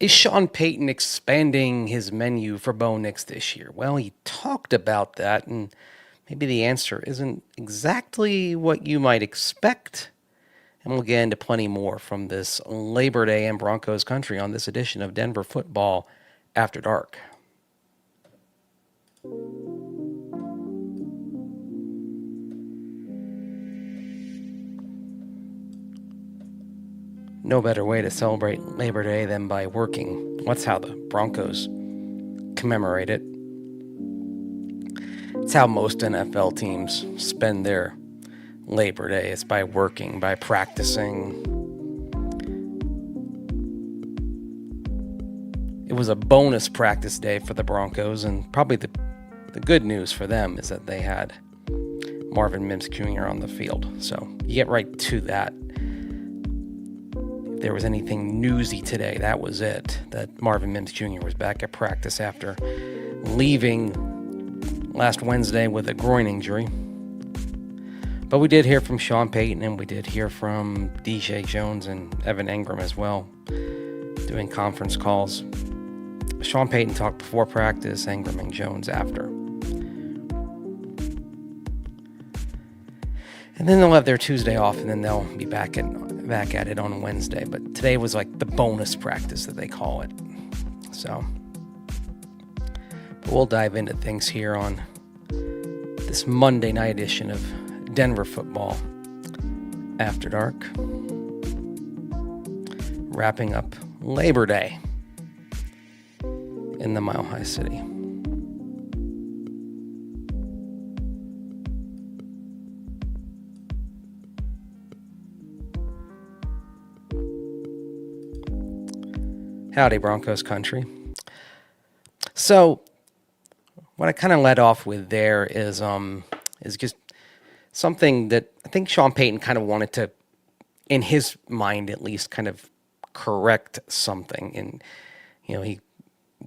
Is Sean Payton expanding his menu for Bo Nix this year? Well, he talked about that, and maybe the answer isn't exactly what you might expect. And we'll get into plenty more from this Labor Day and Broncos country on this edition of Denver Football After Dark. No better way to celebrate Labor Day than by working. That's how the Broncos commemorate it. It's how most NFL teams spend their Labor Day. It's by working, by practicing. It was a bonus practice day for the Broncos, and probably the good news for them is that they had Marvin Mims Jr. on the field. So you get right to that. If there was anything newsy today, that was it. That Marvin Mims Jr. was back at practice after leaving last Wednesday with a groin injury. But we did hear from Sean Payton, and we did hear from DJ Jones and Evan Engram as well, doing conference calls. Sean Payton talked before practice, Engram and Jones after. And then they'll have their Tuesday off, and then they'll be back at it on Wednesday. But today was like the bonus practice that they call it. So we'll dive into things here on this Monday night edition of Denver Football After Dark. Wrapping up Labor Day in the Mile High City. Howdy, Broncos country. So, what I kind of led off with there is just something that I think Sean Payton kind of wanted to, in his mind at least, kind of correct something. And, he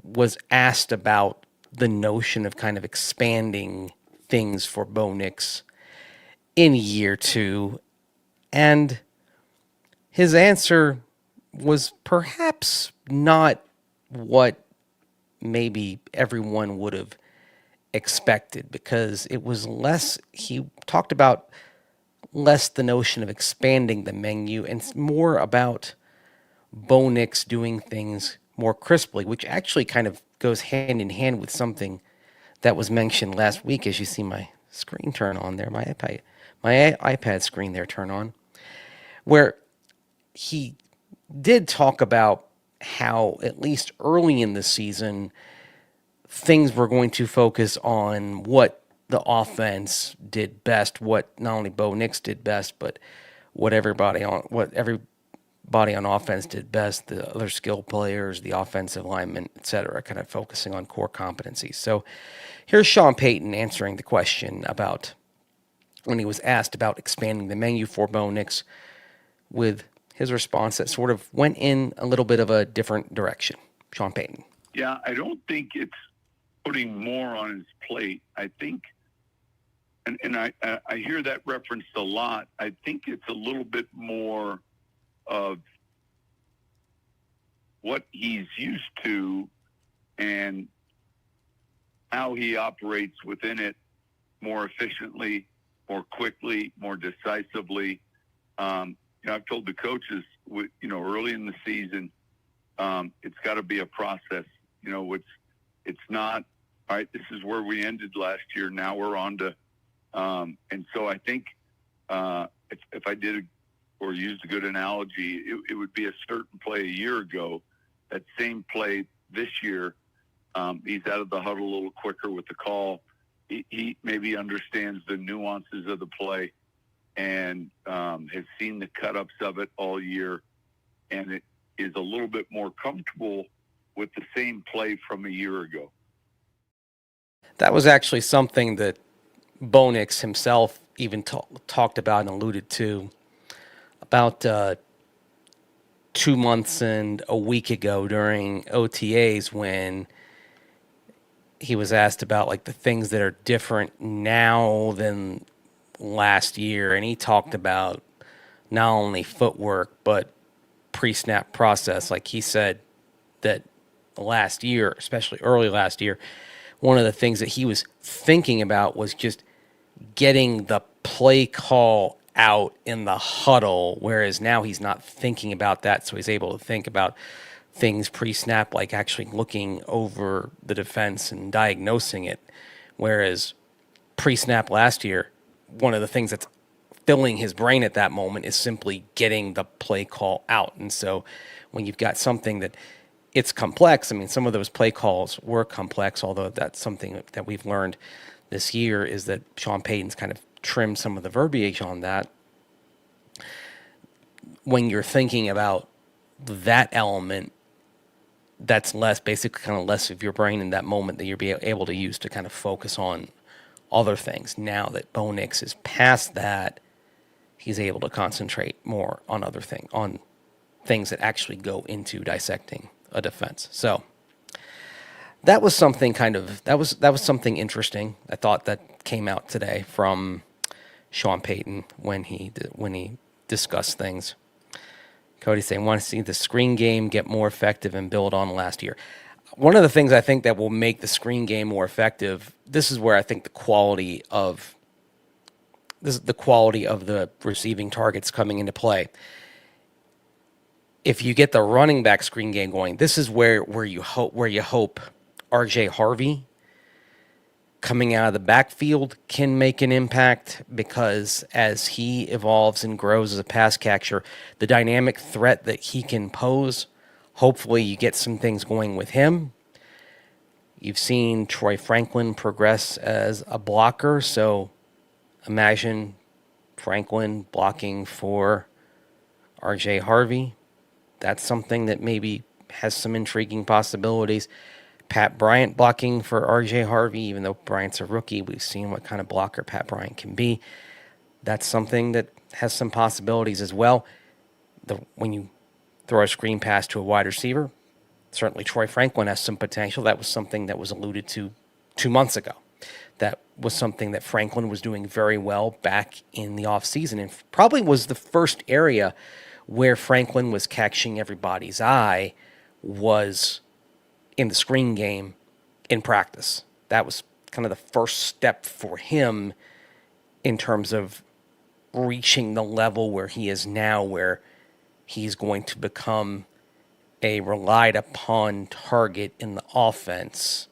was asked about the notion of kind of expanding things for Bo Nix in year two. And his answer was perhaps not what maybe everyone would have expected, because it was less, he talked about less the notion of expanding the menu and more about Bo Nix doing things more crisply, which actually kind of goes hand in hand with something that was mentioned last week. As you see my screen turn on there, my iPad screen there turn on, where he did talk about how, at least early in the season, things were going to focus on what the offense did best, what not only Bo Nix did best, but what everybody on offense did best, the other skill players, the offensive linemen, etc., kind of focusing on core competencies. So here's Sean Payton answering the question about when he was asked about expanding the menu for Bo Nix, with his response that sort of went in a little bit of a different direction. Sean Payton. Yeah, I don't think it's putting more on his plate. I think, and I hear that referenced a lot, I think it's a little bit more of what he's used to and how he operates within it more efficiently, more quickly, more decisively. I've told the coaches, early in the season, it's got to be a process. It's not, all right, this is where we ended last year. Now we're on to, and so I think if I did or used a good analogy, it would be a certain play a year ago. That same play this year, he's out of the huddle a little quicker with the call. He maybe understands the nuances of the play and has seen the cut-ups of it all year, and it is a little bit more comfortable with the same play from a year ago. That was actually something that Bo Nix himself even talked about and alluded to about 2 months and a week ago during OTAs, when he was asked about like the things that are different now than last year, and he talked about not only footwork but pre-snap process. Like he said, that last year, especially early last year, one of the things that he was thinking about was just getting the play call out in the huddle, whereas now he's not thinking about that, so he's able to think about things pre-snap, like actually looking over the defense and diagnosing it, whereas pre-snap last year, one of the things that's filling his brain at that moment is simply getting the play call out. And so when you've got something that it's complex, I mean, some of those play calls were complex, although that's something that we've learned this year is that Sean Payton's kind of trimmed some of the verbiage on that. When you're thinking about that element, that's less, basically kind of less of your brain in that moment that you'll be able to use to kind of focus on other things. Now that Bo Nix is past that, he's able to concentrate more on other things, on things that actually go into dissecting a defense. So that was something that was something interesting. I thought that came out today from Sean Payton when he discussed things. Cody saying, want to see the screen game get more effective and build on last year. One of the things I think that will make the screen game more effective, this is where I think the quality of the receiving targets coming into play. If you get the running back screen game going, this is where you hope RJ Harvey coming out of the backfield can make an impact, because as he evolves and grows as a pass catcher, the dynamic threat that he can pose, hopefully you get some things going with him. You've seen Troy Franklin progress as a blocker, so imagine Franklin blocking for RJ Harvey. That's something that maybe has some intriguing possibilities. Pat Bryant blocking for RJ Harvey, even though Bryant's a rookie, we've seen what kind of blocker Pat Bryant can be. That's something that has some possibilities as well. When you throw a screen pass to a wide receiver, certainly Troy Franklin has some potential. That was something that was alluded to 2 months ago. That was something that Franklin was doing very well back in the offseason, and probably was the first area where Franklin was catching everybody's eye was in the screen game in practice. That was kind of the first step for him in terms of reaching the level where he is now, where he's going to become a relied upon target in the offense.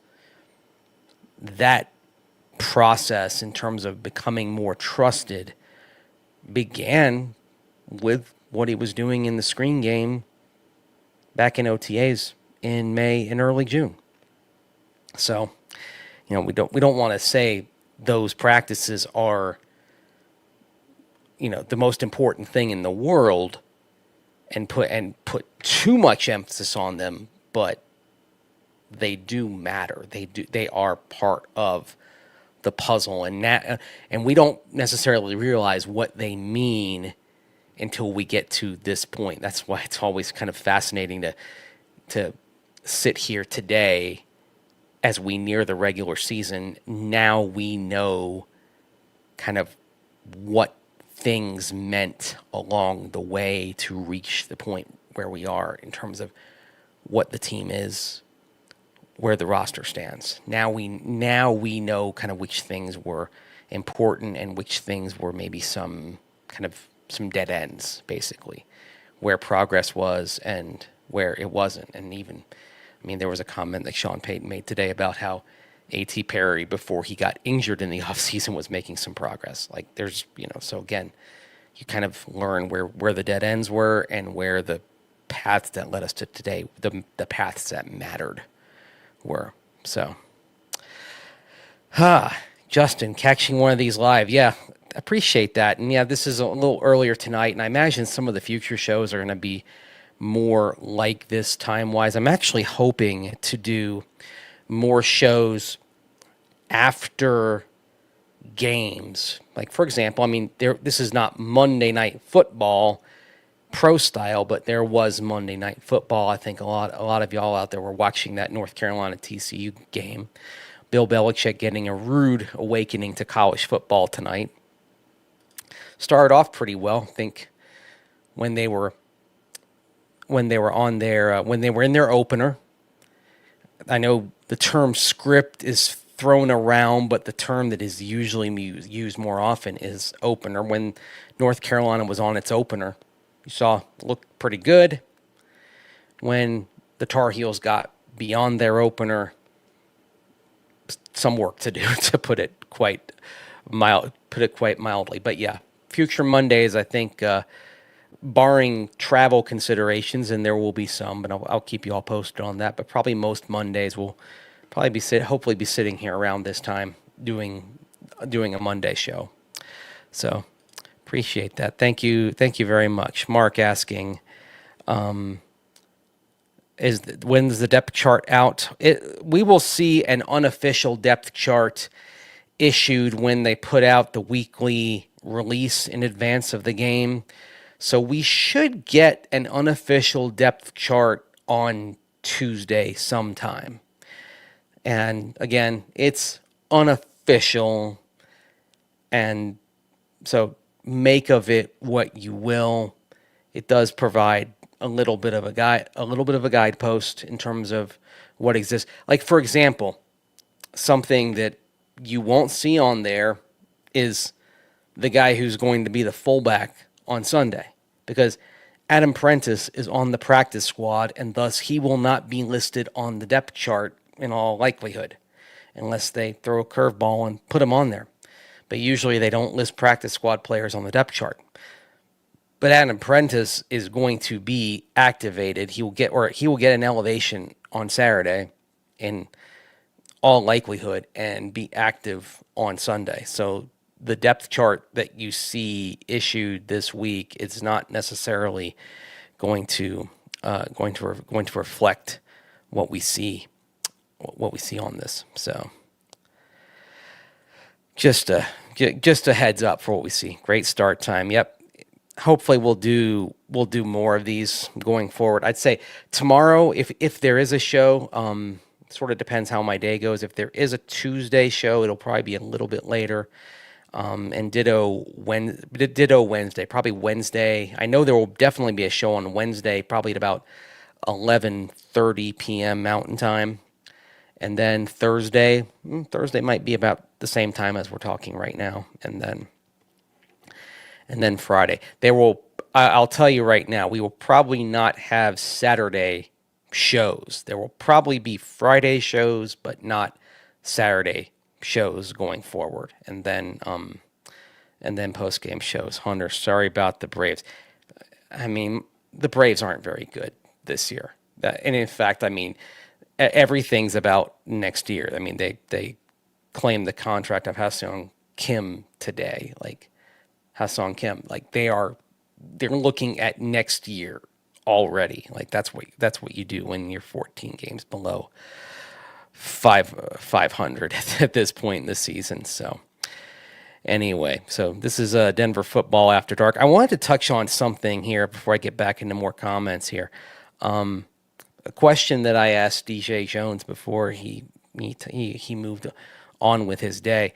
That process in terms of becoming more trusted began with what he was doing in the screen game back in OTAs in May and early June. So, we don't want to say those practices are, the most important thing in the world and put too much emphasis on them, but they do matter. They are part of the puzzle, and we don't necessarily realize what they mean until we get to this point. That's why it's always kind of fascinating to sit here today as we near the regular season. Now we know kind of what things meant along the way to reach the point where we are in terms of what the team is, where the roster stands. Now we know kind of which things were important and which things were maybe some dead ends, basically, where progress was and where it wasn't. And even, there was a comment that Sean Payton made today about how A.T. Perry, before he got injured in the offseason, was making some progress. Like, there's, so again, you kind of learn where the dead ends were and where the paths that led us to today, the paths that mattered were. So, Justin, catching one of these live. Yeah, appreciate that. And yeah, this is a little earlier tonight, and I imagine some of the future shows are going to be more like this time-wise. I'm actually hoping to do more shows after games. Like, for example, this is not Monday Night Football pro style, but there was Monday Night Football. I think a lot of y'all out there were watching that North Carolina TCU game. Bill Belichick getting a rude awakening to college football tonight. Started off pretty well, I think, when they were in their opener I know the term script is thrown around, but the term that is usually used more often is opener. When North Carolina was on its opener, you saw it looked pretty good. When the Tar Heels got beyond their opener, some work to do, to put it quite mildly. But yeah, future Mondays, I think, barring travel considerations, and there will be some, but I'll keep you all posted on that. But probably most Mondays will probably hopefully be sitting here around this time doing a Monday show. So appreciate that. Thank you very much. Mark asking, when's the depth chart out? We will see an unofficial depth chart issued when they put out the weekly release in advance of the game. So we should get an unofficial depth chart on Tuesday sometime. And again, it's unofficial, and so make of it what you will. It does provide a little bit of a guidepost in terms of what exists. Like, for example, something that you won't see on there is the guy who's going to be the fullback on Sunday, because Adam Prentice is on the practice squad, and thus he will not be listed on the depth chart in all likelihood, unless they throw a curveball and put him on there. But usually they don't list practice squad players on the depth chart. But Adam Prentice is going to be activated. He will get an elevation on Saturday in all likelihood and be active on Sunday. So the depth chart that you see issued this week is not necessarily going to reflect what we see on this. So just a heads up for what we see. Great start time. Yep. Hopefully we'll do more of these going forward. I'd say tomorrow, if there is a show, sort of depends how my day goes. If there is a Tuesday show, it'll probably be a little bit later. And ditto Wednesday, probably Wednesday. I know there will definitely be a show on Wednesday, probably at about 11:30 p.m. Mountain Time. And then Thursday might be about the same time as we're talking right now. And then Friday. I'll tell you right now, we will probably not have Saturday shows. There will probably be Friday shows, but not Saturday shows going forward. And then post-game shows. Hunter, sorry about the Braves. I mean, the Braves aren't very good this year. And in fact, I mean, everything's about next year. I mean, they claimed the contract of Ha-Seong Kim today. Like, Ha-Seong Kim, like they're looking at next year already. Like that's what you do when you're 14 games below 500 at this point in the season. So anyway, so this is Denver Football After Dark. I wanted to touch on something here before I get back into more comments here. A question that I asked DJ Jones before he moved on with his day.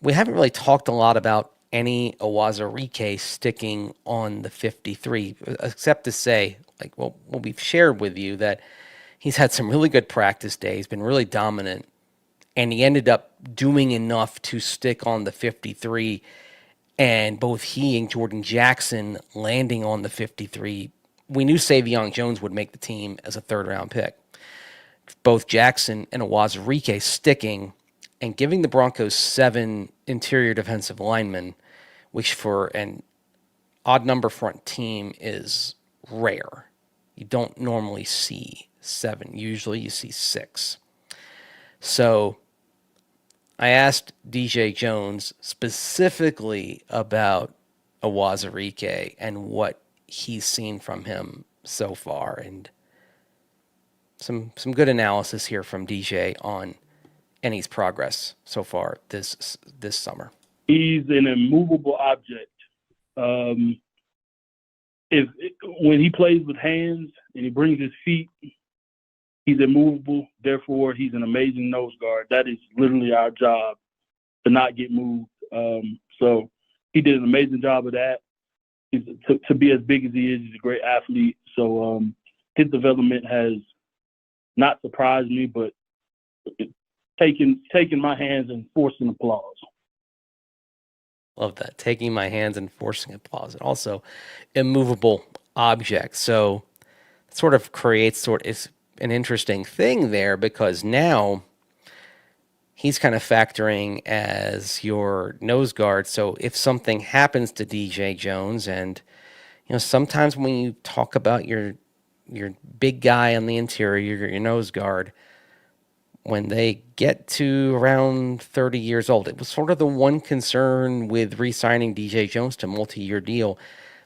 We haven't really talked a lot about any Awazarike sticking on the 53, except to say, like, well, we've shared with you that he's had some really good practice days, been really dominant, and he ended up doing enough to stick on the 53, and both he and Jordan Jackson landing on the 53. We knew Savion Jones would make the team as a third-round pick. Both Jackson and Awazarike sticking and giving the Broncos 7 interior defensive linemen, which for an odd number front team is rare. You don't normally see 7. Usually you see 6. So I asked DJ Jones specifically about Awazarike and what he's seen from him so far, and some good analysis here from DJ on Ennie's progress so far this summer. He's an immovable object. When he plays with hands and he brings his feet, he's immovable. Therefore, he's an amazing nose guard. That is literally our job, to not get moved. So he did an amazing job of that. To be as big as he is, he's a great athlete. So his development has not surprise me, but taking my hands and forcing applause. Love that. Taking my hands and forcing applause. And also immovable object. So it sort of creates it's an interesting thing there, because now he's kind of factoring as your nose guard. So if something happens to DJ Jones, and sometimes when you talk about your big guy on the interior, your nose guard, when they get to around 30 years old, it was sort of the one concern with re-signing DJ Jones to a multi-year deal.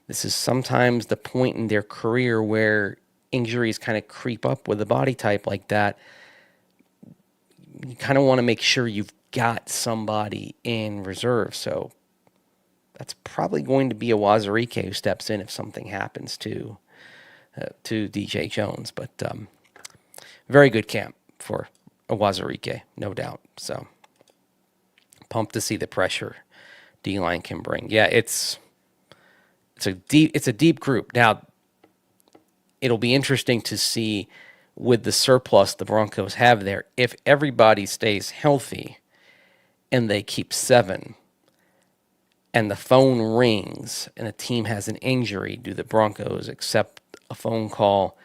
This is sometimes the point in their career where injuries kind of creep up with a body type like that. You kind of want to make sure you've got somebody in reserve. So that's probably going to be a Wazirike who steps in if something happens to DJ Jones. But very good camp for a Wazirike, no doubt. So pumped to see the pressure D-line can bring. Yeah, it's a deep group. Now, it'll be interesting to see with the surplus the Broncos have there, if everybody stays healthy and they keep 7 and the phone rings and a team has an injury, do the Broncos accept a phone call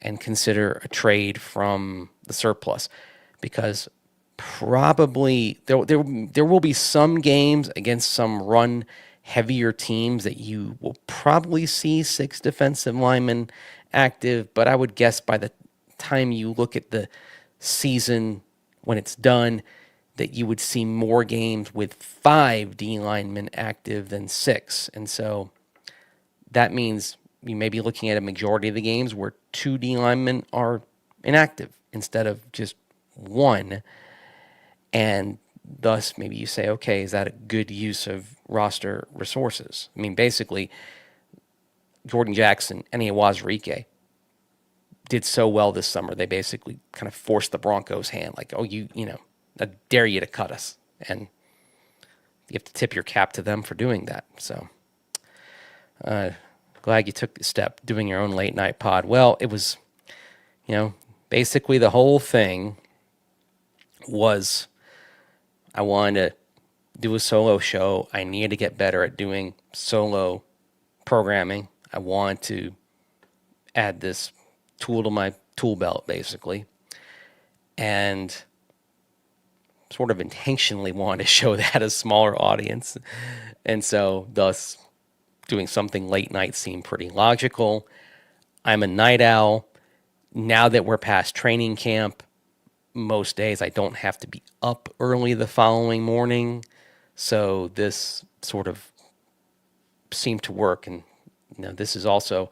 and consider a trade from the surplus? Because probably there will be some games against some run heavier teams that you will probably see 6 defensive linemen active, but I would guess by the time you look at the season when it's done, that you would see more games with 5 D linemen active than 6. And so that means you may be looking at a majority of the games where 2 D linemen are inactive instead of just 1. And thus maybe you say, okay, is that a good use of roster resources? I mean, basically, Jordan Jackson and Wazirike did so well this summer. They basically kind of forced the Broncos' hand, like, oh, I dare you to cut us. And you have to tip your cap to them for doing that. So glad you took the step doing your own late night pod. Well, it was, basically the whole thing was I wanted to do a solo show. I needed to get better at doing solo programming. I wanted to add this tool to my tool belt, basically. And sort of intentionally wanted to show that a smaller audience. And so thus doing something late night seemed pretty logical. I'm a night owl. Now that we're past training camp, most days I don't have to be up early the following morning. So this sort of seemed to work. And this is also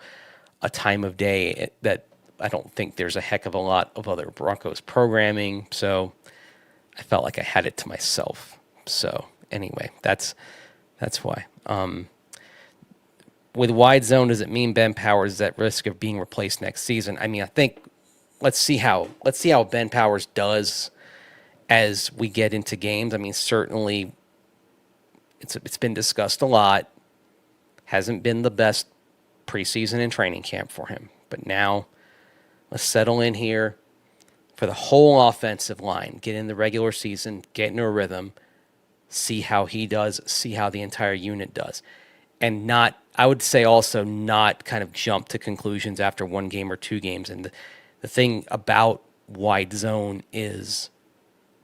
a time of day that I don't think there's a heck of a lot of other Broncos programming. So I felt like I had it to myself. So anyway, that's why. With wide zone, does it mean Ben Powers is at risk of being replaced next season? I mean, I think let's see how Ben Powers does as we get into games. I mean, certainly it's been discussed a lot. Hasn't been the best preseason and training camp for him. But now let's settle in here for the whole offensive line. Get in the regular season, get into a rhythm, see how he does, see how the entire unit does. And I would say also not kind of jump to conclusions after 1 game or 2 games. And the thing about wide zone is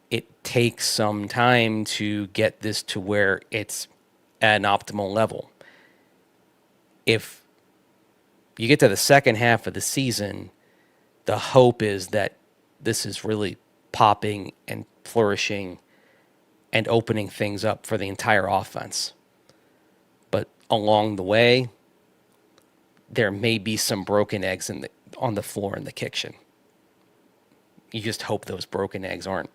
it takes some time to get this to where it's at an optimal level. If you get to the second half of the season, the hope is that this is really popping and flourishing and opening things up for the entire offense. But along the way, there may be some broken eggs on the floor in the kitchen. You just hope those broken eggs aren't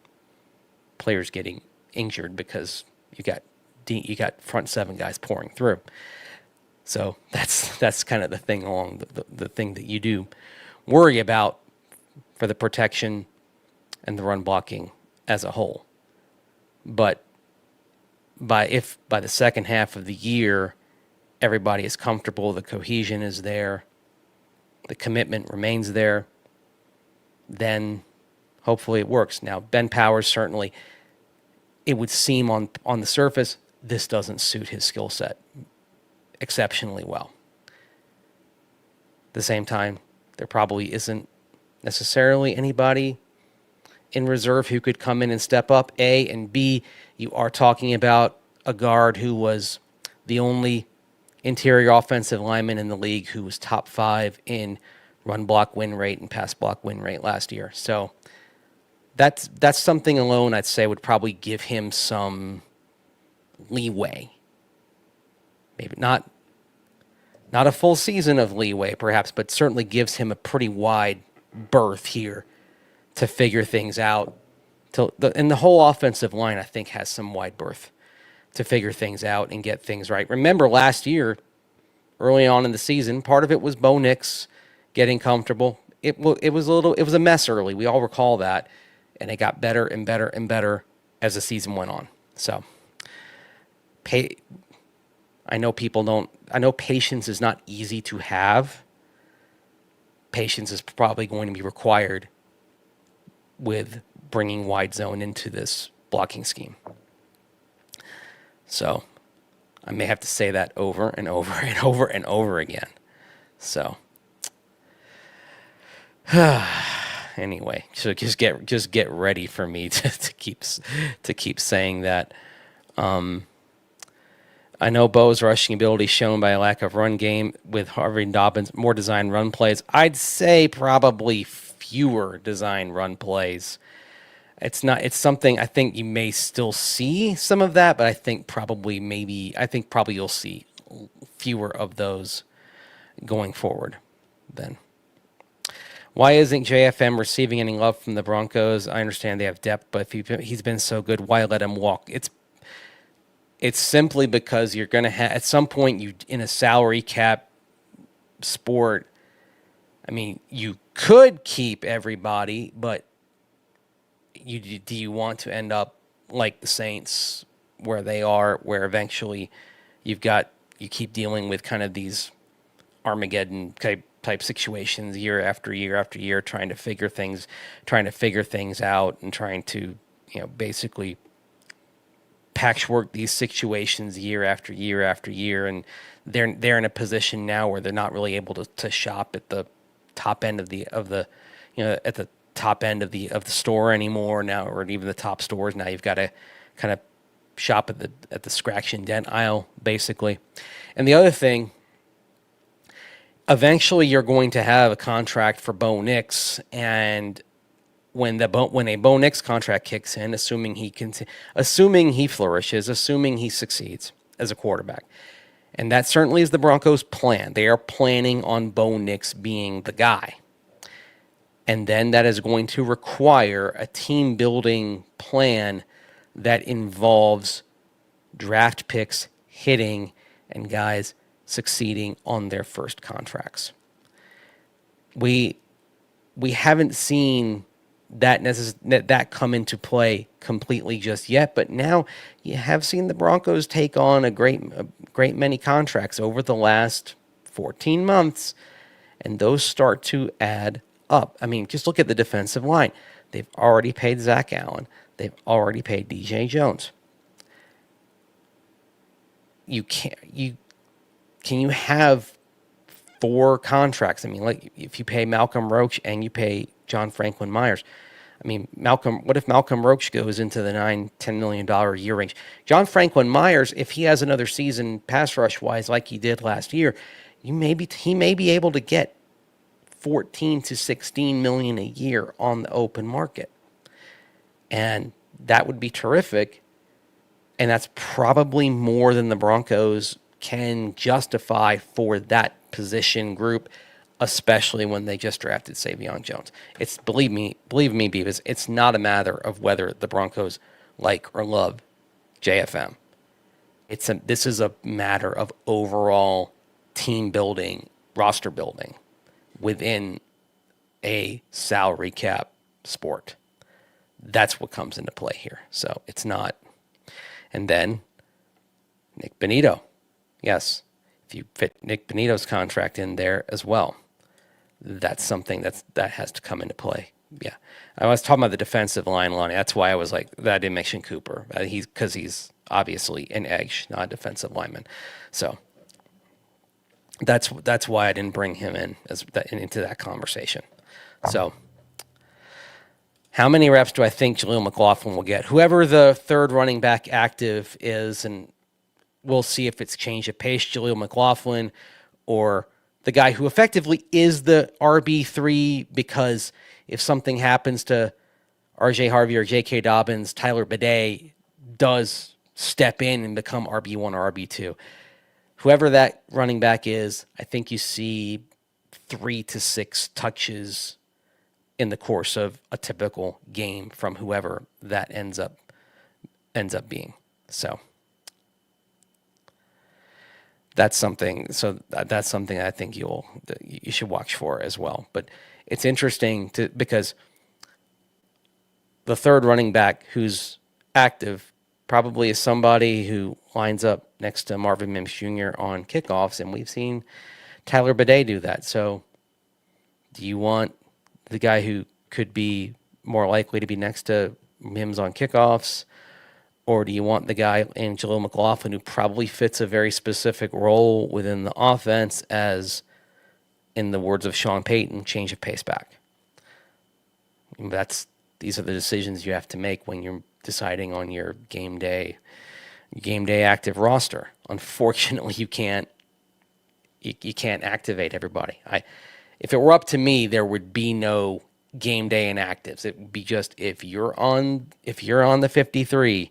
players getting injured because you got front 7 guys pouring through. So that's kind of the thing along the thing that you do worry about for the protection and the run blocking as a whole. But by the second half of the year, everybody is comfortable, the cohesion is there, the commitment remains there, then hopefully it works. Now, Ben Powers, certainly, it would seem on the surface, this doesn't suit his skill set exceptionally well. At the same time, there probably isn't necessarily anybody in reserve who could come in and step up, A, and B, you are talking about a guard who was the only interior offensive lineman in the league who was top 5 in run block win rate and pass block win rate last year. So that's something alone I'd say would probably give him some leeway. Maybe not a full season of leeway, perhaps, but certainly gives him a pretty wide berth here to figure things out. And the whole offensive line, I think, has some wide berth to figure things out and get things right. Remember last year, early on in the season, part of it was Bo Nix getting comfortable. It was a mess early. We all recall that, and it got better and better and better as the season went on. So, I know patience is not easy to have. Patience is probably going to be required with bringing wide zone into this blocking scheme. So I may have to say that over and over and over and over again. So anyway, so just get ready for me to keep saying that. I know Bo's rushing ability shown by a lack of run game with Harvey and Dobbins, more design run plays. I'd say probably fewer design run plays. It's something I think you may still see some of that, but I think probably you'll see fewer of those going forward then. Why isn't JFM receiving any love from the Broncos? I understand they have depth, but if he's been so good, why let him walk? It's simply because you're going to have, at some point, you in a salary cap sport, I mean, you could keep everybody, but do you want to end up like the Saints where they are, where eventually you keep dealing with kind of these Armageddon type situations year after year after year, trying to figure things out and trying to, basically patchwork these situations year after year after year, and they're in a position now where they're not really able to shop at the top end of the top end of the store anymore now, or even the top stores. Now you've got to kind of shop at the scratch and dent aisle, basically. And the other thing, eventually you're going to have a contract for Bo Nix, and when a Bo Nix contract kicks in, assuming he flourishes, assuming he succeeds as a quarterback, and that certainly is the Broncos' plan. They are planning on Bo Nix being the guy. And then that is going to require a team building plan that involves draft picks hitting and guys succeeding on their first contracts. We haven't seen that come into play completely just yet, but now you have seen the Broncos take on a great many contracts over the last 14 months, and those start to add up. I mean, just look at the defensive line. They've already paid Zach Allen. They've already paid DJ Jones. Can you have 4 contracts? I mean, like if you pay Malcolm Roach and you pay John Franklin Myers, I mean, what if Malcolm Roach goes into the $9-10 million a year range? John Franklin Myers, if he has another season pass rush wise like he did last year, he may be able to get $14 to $16 million a year on the open market. And that would be terrific. And that's probably more than the Broncos can justify for that position group, especially when they just drafted Savion Jones. Believe me, Beavis, it's not a matter of whether the Broncos like or love JFM. This is a matter of overall team building, roster building within a salary cap sport. That's what comes into play here. So it's not. And then Nick Bonito. Yes, if you fit Nick Bonito's contract in there as well, that's something that has to come into play Yeah, I was talking about the defensive line, Lonnie. That's why I was like, that I didn't mention Cooper. He's obviously an edge, not a defensive lineman. So that's why I didn't bring him in into that conversation. So, how many reps do I think Jaleel McLaughlin will get? Whoever the third running back active is, and we'll see if it's change of pace, Jaleel McLaughlin, or the guy who effectively is the RB3, because if something happens to RJ Harvey or J.K. Dobbins, Tyler Bidet does step in and become RB1 or RB2. Whoever that running back is, I think you see 3 to 6 touches in the course of a typical game from whoever that ends up being. So that's something. That's something I think you should watch for as well. But it's interesting because the third running back who's active probably is somebody who lines up next to Marvin Mims Jr. on kickoffs, and we've seen Tyler Bidet do that. So do you want the guy who could be more likely to be next to Mims on kickoffs, or do you want the guy in Jaleel McLaughlin who probably fits a very specific role within the offense as, in the words of Sean Payton, change of pace back? These are the decisions you have to make when you're deciding on your game day active roster. Unfortunately, you can't activate everybody. If it were up to me, there would be no game day inactives. It would be just if you're on the 53,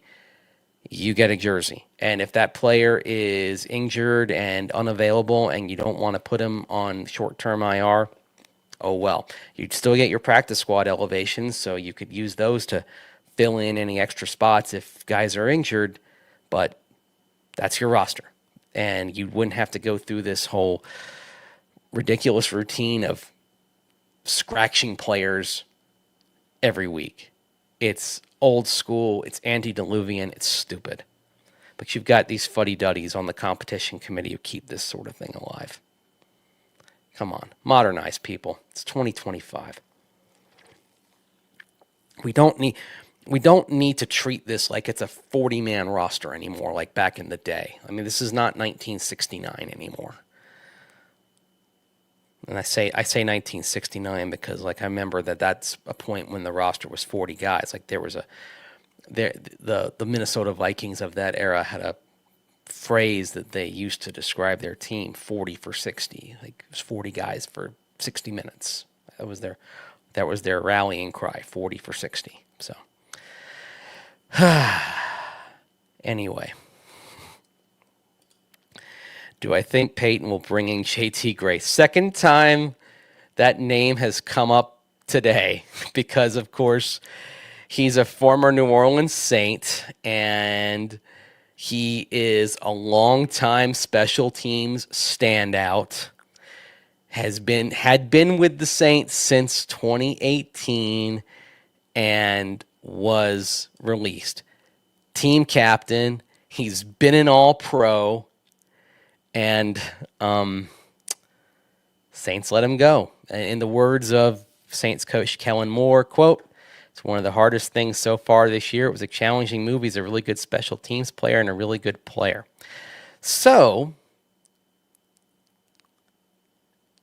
you get a jersey. And if that player is injured and unavailable and you don't want to put him on short-term IR, oh well. You'd still get your practice squad elevations, so you could use those to fill in any extra spots if guys are injured, but that's your roster. And you wouldn't have to go through this whole ridiculous routine of scratching players every week. It's old school, it's antediluvian, it's stupid. But you've got these fuddy-duddies on the competition committee who keep this sort of thing alive. Come on, modernize, people. It's 2025. We don't need to treat this like it's a 40-man roster anymore, like back in the day. I mean, this is not 1969 anymore. And I say 1969 because, like, I remember that's a point when the roster was 40 guys. Like, the Minnesota Vikings of that era had a phrase that they used to describe their team: 40 for 60. Like, it was 40 guys for 60 minutes. That was their rallying cry: 40 for 60. So, anyway. Do I think Payton will bring in JT Gray? Second time that name has come up today because, of course, he's a former New Orleans Saint and he is a longtime special teams standout. Had been with the Saints since 2018 and was released. Team captain. He's been an All-Pro. And Saints let him go. In the words of Saints coach Kellen Moore, quote, "It's one of the hardest things so far this year. It was a challenging move. He's a really good special teams player and a really good player." So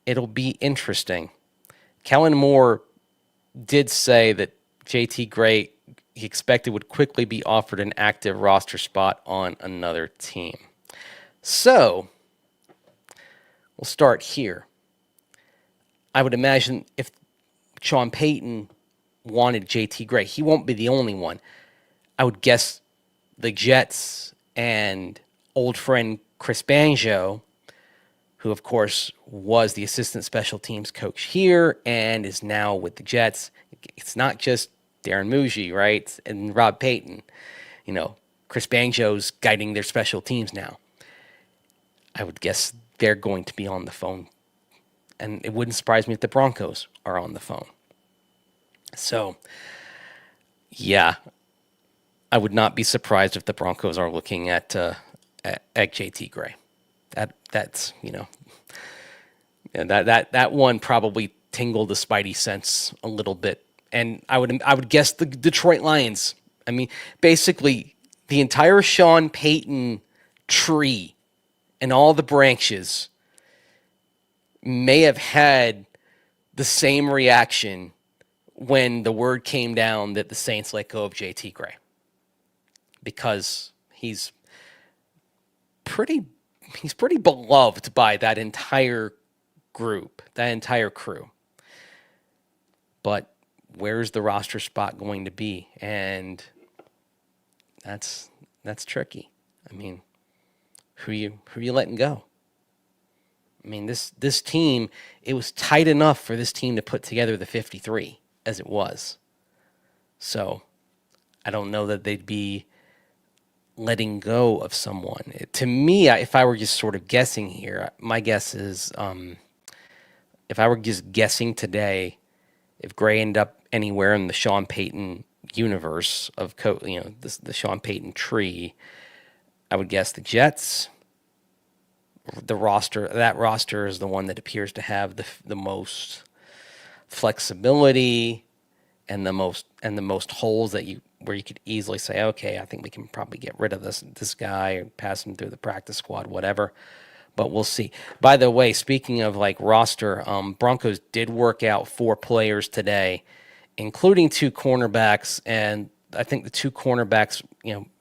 it'll be interesting. Kellen Moore did say that JT Gray, he expected, would quickly be offered an active roster spot on another team. So we'll start here. I would imagine if Sean Payton wanted JT Gray, he won't be the only one. I would guess the Jets and old friend Chris Banjo, who of course was the assistant special teams coach here and is now with the Jets. It's not just Darren Muji, right? And Rob Payton. Chris Banjo's guiding their special teams now. I would guess they're going to be on the phone. And it wouldn't surprise me if the Broncos are on the phone. So, yeah, I would not be surprised if the Broncos are looking at JT Gray. That's that one probably tingled the spidey sense a little bit and I would guess the Detroit Lions. I mean, basically the entire Sean Payton tree and all the branches may have had the same reaction when the word came down that the Saints let go of JT Gray, because he's pretty beloved by that entire group, that entire crew. But where's the roster spot going to be? And that's tricky. I mean, who you letting go? I mean, this team, it was tight enough for this team to put together the 53 as it was. So I don't know that they'd be letting go of someone. To me, if I were just sort of guessing here, my guess is, if I were just guessing today, if Gray ended up anywhere in the Sean Payton universe of the Sean Payton tree, I would guess the Jets. That roster is the one that appears to have the most flexibility and the most holes where you could easily say, okay, I think we can probably get rid of this guy or pass him through the practice squad, whatever. But we'll see. By the way, speaking of like roster, Broncos did work out 4 players today, including 2 cornerbacks, and I think the 2 cornerbacks,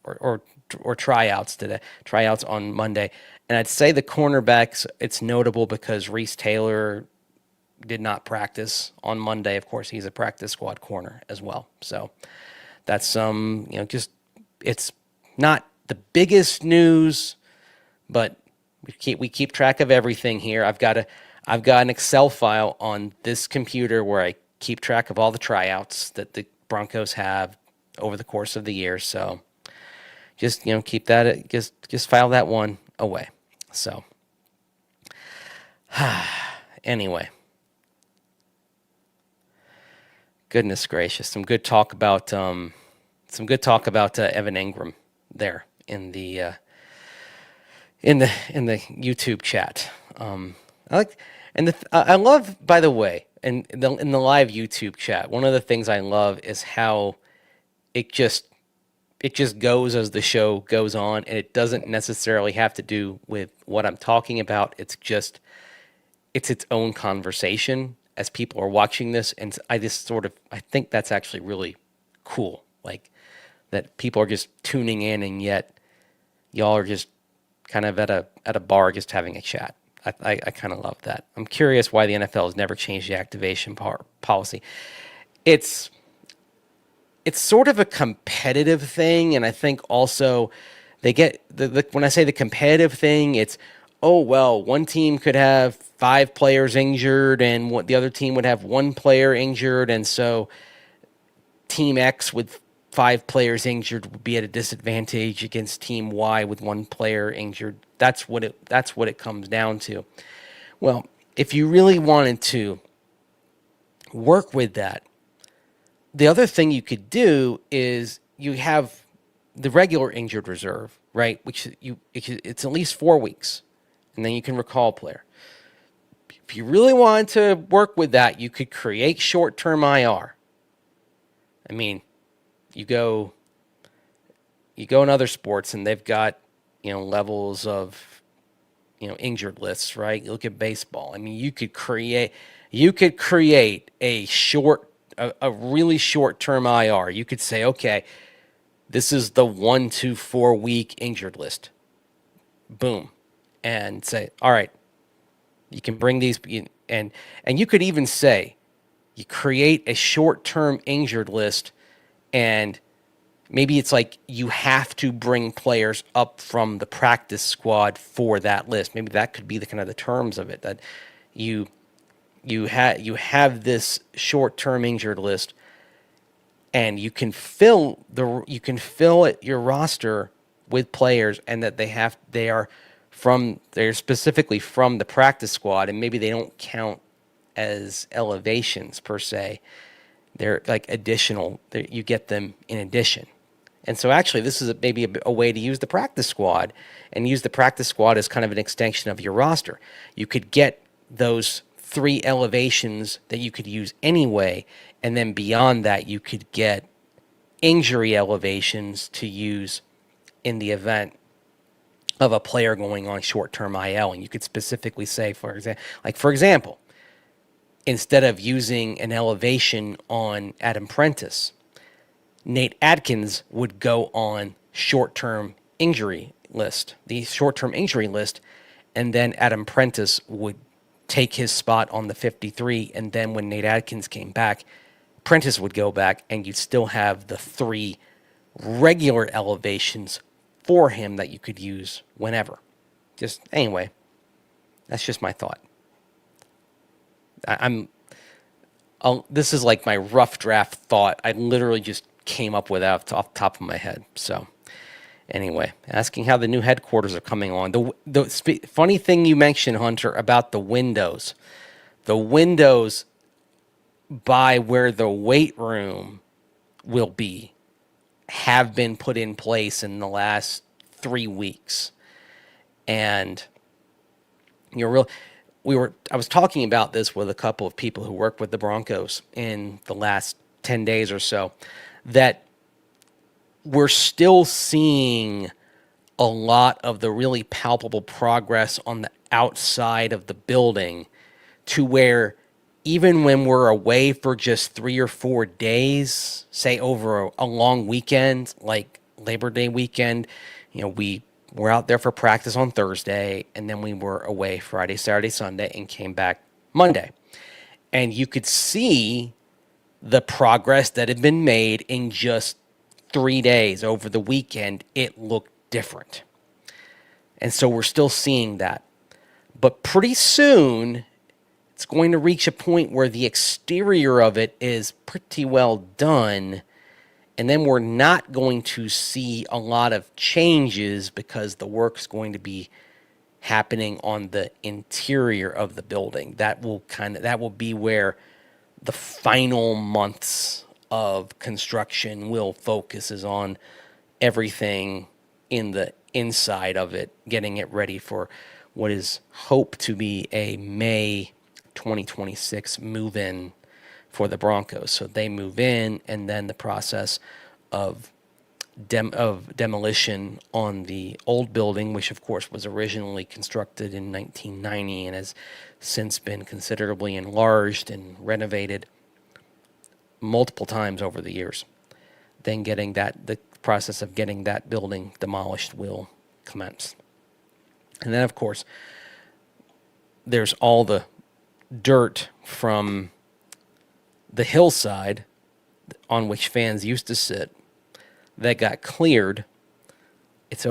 or tryouts today, tryouts on Monday. And I'd say the cornerbacks, it's notable because Reese Taylor did not practice on Monday. Of course, he's a practice squad corner as well. So that's just, it's not the biggest news, but we keep track of everything here. I've got an Excel file on this computer where I keep track of all the tryouts that the Broncos have over the course of the year. So just keep that, just file that one away. So anyway, goodness gracious, some good talk about Evan Engram there in the YouTube chat. I love, by the way, in the live YouTube chat, one of the things I love is how it just goes as the show goes on, and it doesn't necessarily have to do with what I'm talking about. It's its own conversation as people are watching this, and I think that's actually really cool. Like that people are just tuning in, and yet y'all are just kind of at a bar just having a chat. I kind of love that. I'm curious why the NFL has never changed the activation policy. It's sort of a competitive thing, and I think also they get when I say the competitive thing, it's one team could have 5 players injured, and the other team would have 1 player injured, and so Team X with 5 players injured would be at a disadvantage against Team Y with 1 player injured. That's what it comes down to. Well, if you really wanted to work with that, the other thing you could do is you have the regular injured reserve, right? It's at least 4 weeks, and then you can recall a player. If you really wanted to work with that, you could create short-term IR. I mean, you go in other sports, and they've got levels of injured lists, right? You look at baseball. I mean, you could create a really short-term IR. You could say, okay, this is the 1 to 4 week injured list. Boom. And say, all right, you can bring these, and you could even say, you create a short-term injured list, and maybe it's like you have to bring players up from the practice squad for that list. Maybe that could be the kind of the terms of it, that you have this short-term injured list, and you can fill your roster with players, and that they're specifically from the practice squad, and maybe they don't count as elevations per se. They're like additional. You get them in addition. And so actually this is maybe a way to use the practice squad, and use the practice squad as kind of an extension of your roster. You could get those 3 elevations that you could use anyway, and then beyond that you could get injury elevations to use in the event of a player going on short-term IL. And you could specifically say, for example, instead of using an elevation on Adam Prentice, Nate Adkins would go on short-term injury list, and then Adam Prentice would take his spot on the 53, and then when Nate Adkins came back, Prentice would go back, and you'd still have the 3 regular elevations for him that you could use whenever. Anyway, that's just my thought. This is like my rough draft thought. I literally just came up with that off the top of my head. So anyway, asking how the new headquarters are coming on. The funny thing you mentioned, Hunter, about the windows. The windows by where the weight room will be have been put in place in the last 3 weeks. And I was talking about this with a couple of people who work with the Broncos in the last 10 days or so, that we're still seeing a lot of the really palpable progress on the outside of the building, to where even when we're away for just 3 or 4 days, say over a long weekend, like Labor Day weekend, we were out there for practice on Thursday, and then we were away Friday, Saturday, Sunday, and came back Monday. And you could see the progress that had been made in just 3 days over the weekend. It looked different. And so we're still seeing that. But pretty soon, it's going to reach a point where the exterior of it is pretty well done, and then we're not going to see a lot of changes because the work's going to be happening on the interior of the building. That will be where the final months of construction will focus, is on everything in the inside of it, getting it ready for what is hoped to be a May 2026 move-in for the Broncos. So they move in, and then the process of demolition on the old building, which of course was originally constructed in 1990 and has since been considerably enlarged and renovated multiple times over the years. Then the process of getting that building demolished will commence. And then of course, there's all the dirt from the hillside on which fans used to sit that got cleared. It's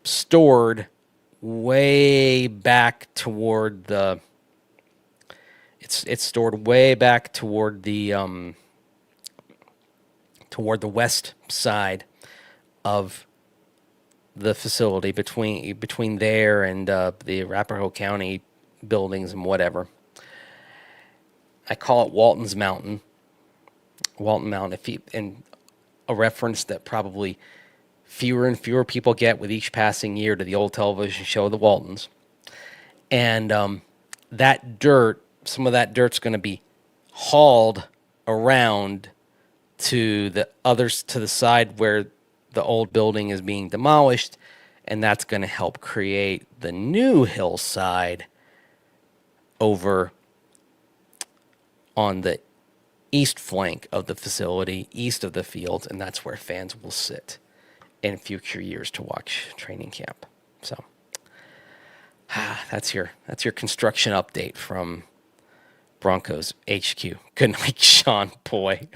stored way back toward the west side of the facility, between there and the Arapahoe County buildings and whatever. I call it Walton Mountain, and a reference that probably fewer and fewer people get with each passing year to the old television show The Waltons. And that dirt, some of that dirt's going to be hauled around to the side where the old building is being demolished, and that's going to help create the new hillside over on the east flank of the facility, east of the field, and that's where fans will sit in future years to watch training camp. So that's your construction update from Broncos HQ. Good night, Sean Boy.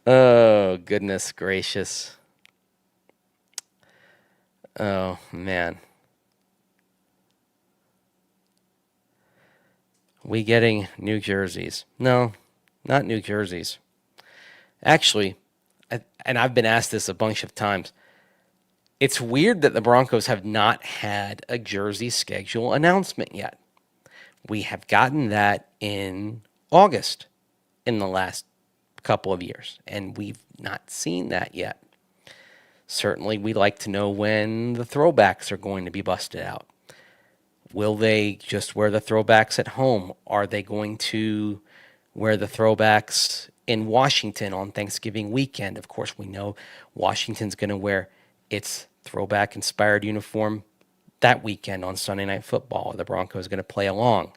Oh, goodness gracious. Oh, man. We getting new jerseys? No, not new jerseys. Actually, and I've been asked this a bunch of times, it's weird that the Broncos have not had a jersey schedule announcement yet. We have gotten that in August in the last couple of years, and we've not seen that yet. Certainly, we like to know when the throwbacks are going to be busted out. Will they just wear the throwbacks at home? Are they going to wear the throwbacks in Washington on Thanksgiving weekend? Of course, we know Washington's going to wear its throwback-inspired uniform that weekend on Sunday Night Football. The Broncos are going to play along,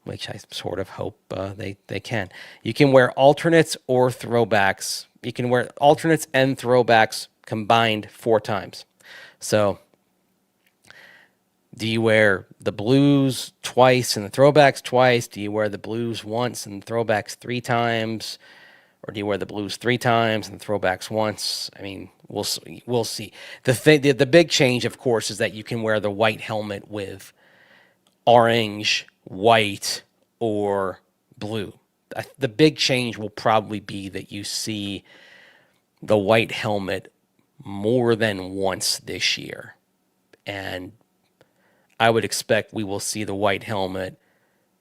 which I sort of hope they can. You can wear alternates or throwbacks. You can wear alternates and throwbacks combined 4 times. So do you wear the blues twice and the throwbacks twice? Do you wear the blues once and the throwbacks 3 times? Or do you wear the blues 3 times and the throwbacks once? I mean, we'll see. We'll see. The big change, of course, is that you can wear the white helmet with orange, white, or blue. The big change will probably be that you see the white helmet more than once this year. And I would expect we will see the white helmet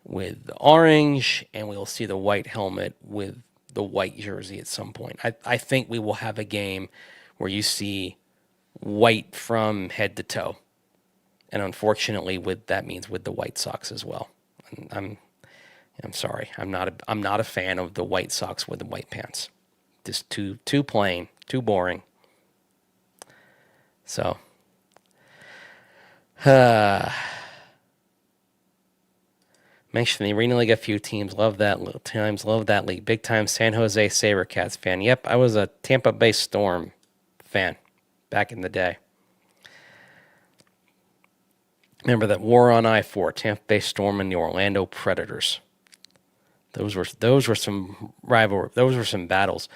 with the orange, and we will see the white helmet with the white jersey at some point. I think we will have a game where you see white from head to toe. And unfortunately, that means with the White Sox as well. And I'm sorry, I'm not a fan of the White Sox with the white pants. Just too plain, too boring. So, mentioned the Arena League a few teams. Love that league. Big time San Jose SaberCats fan. Yep, I was a Tampa Bay Storm fan back in the day. Remember that war on I-4, Tampa Bay Storm and the Orlando Predators. Those were some rivalry. Those were some battles.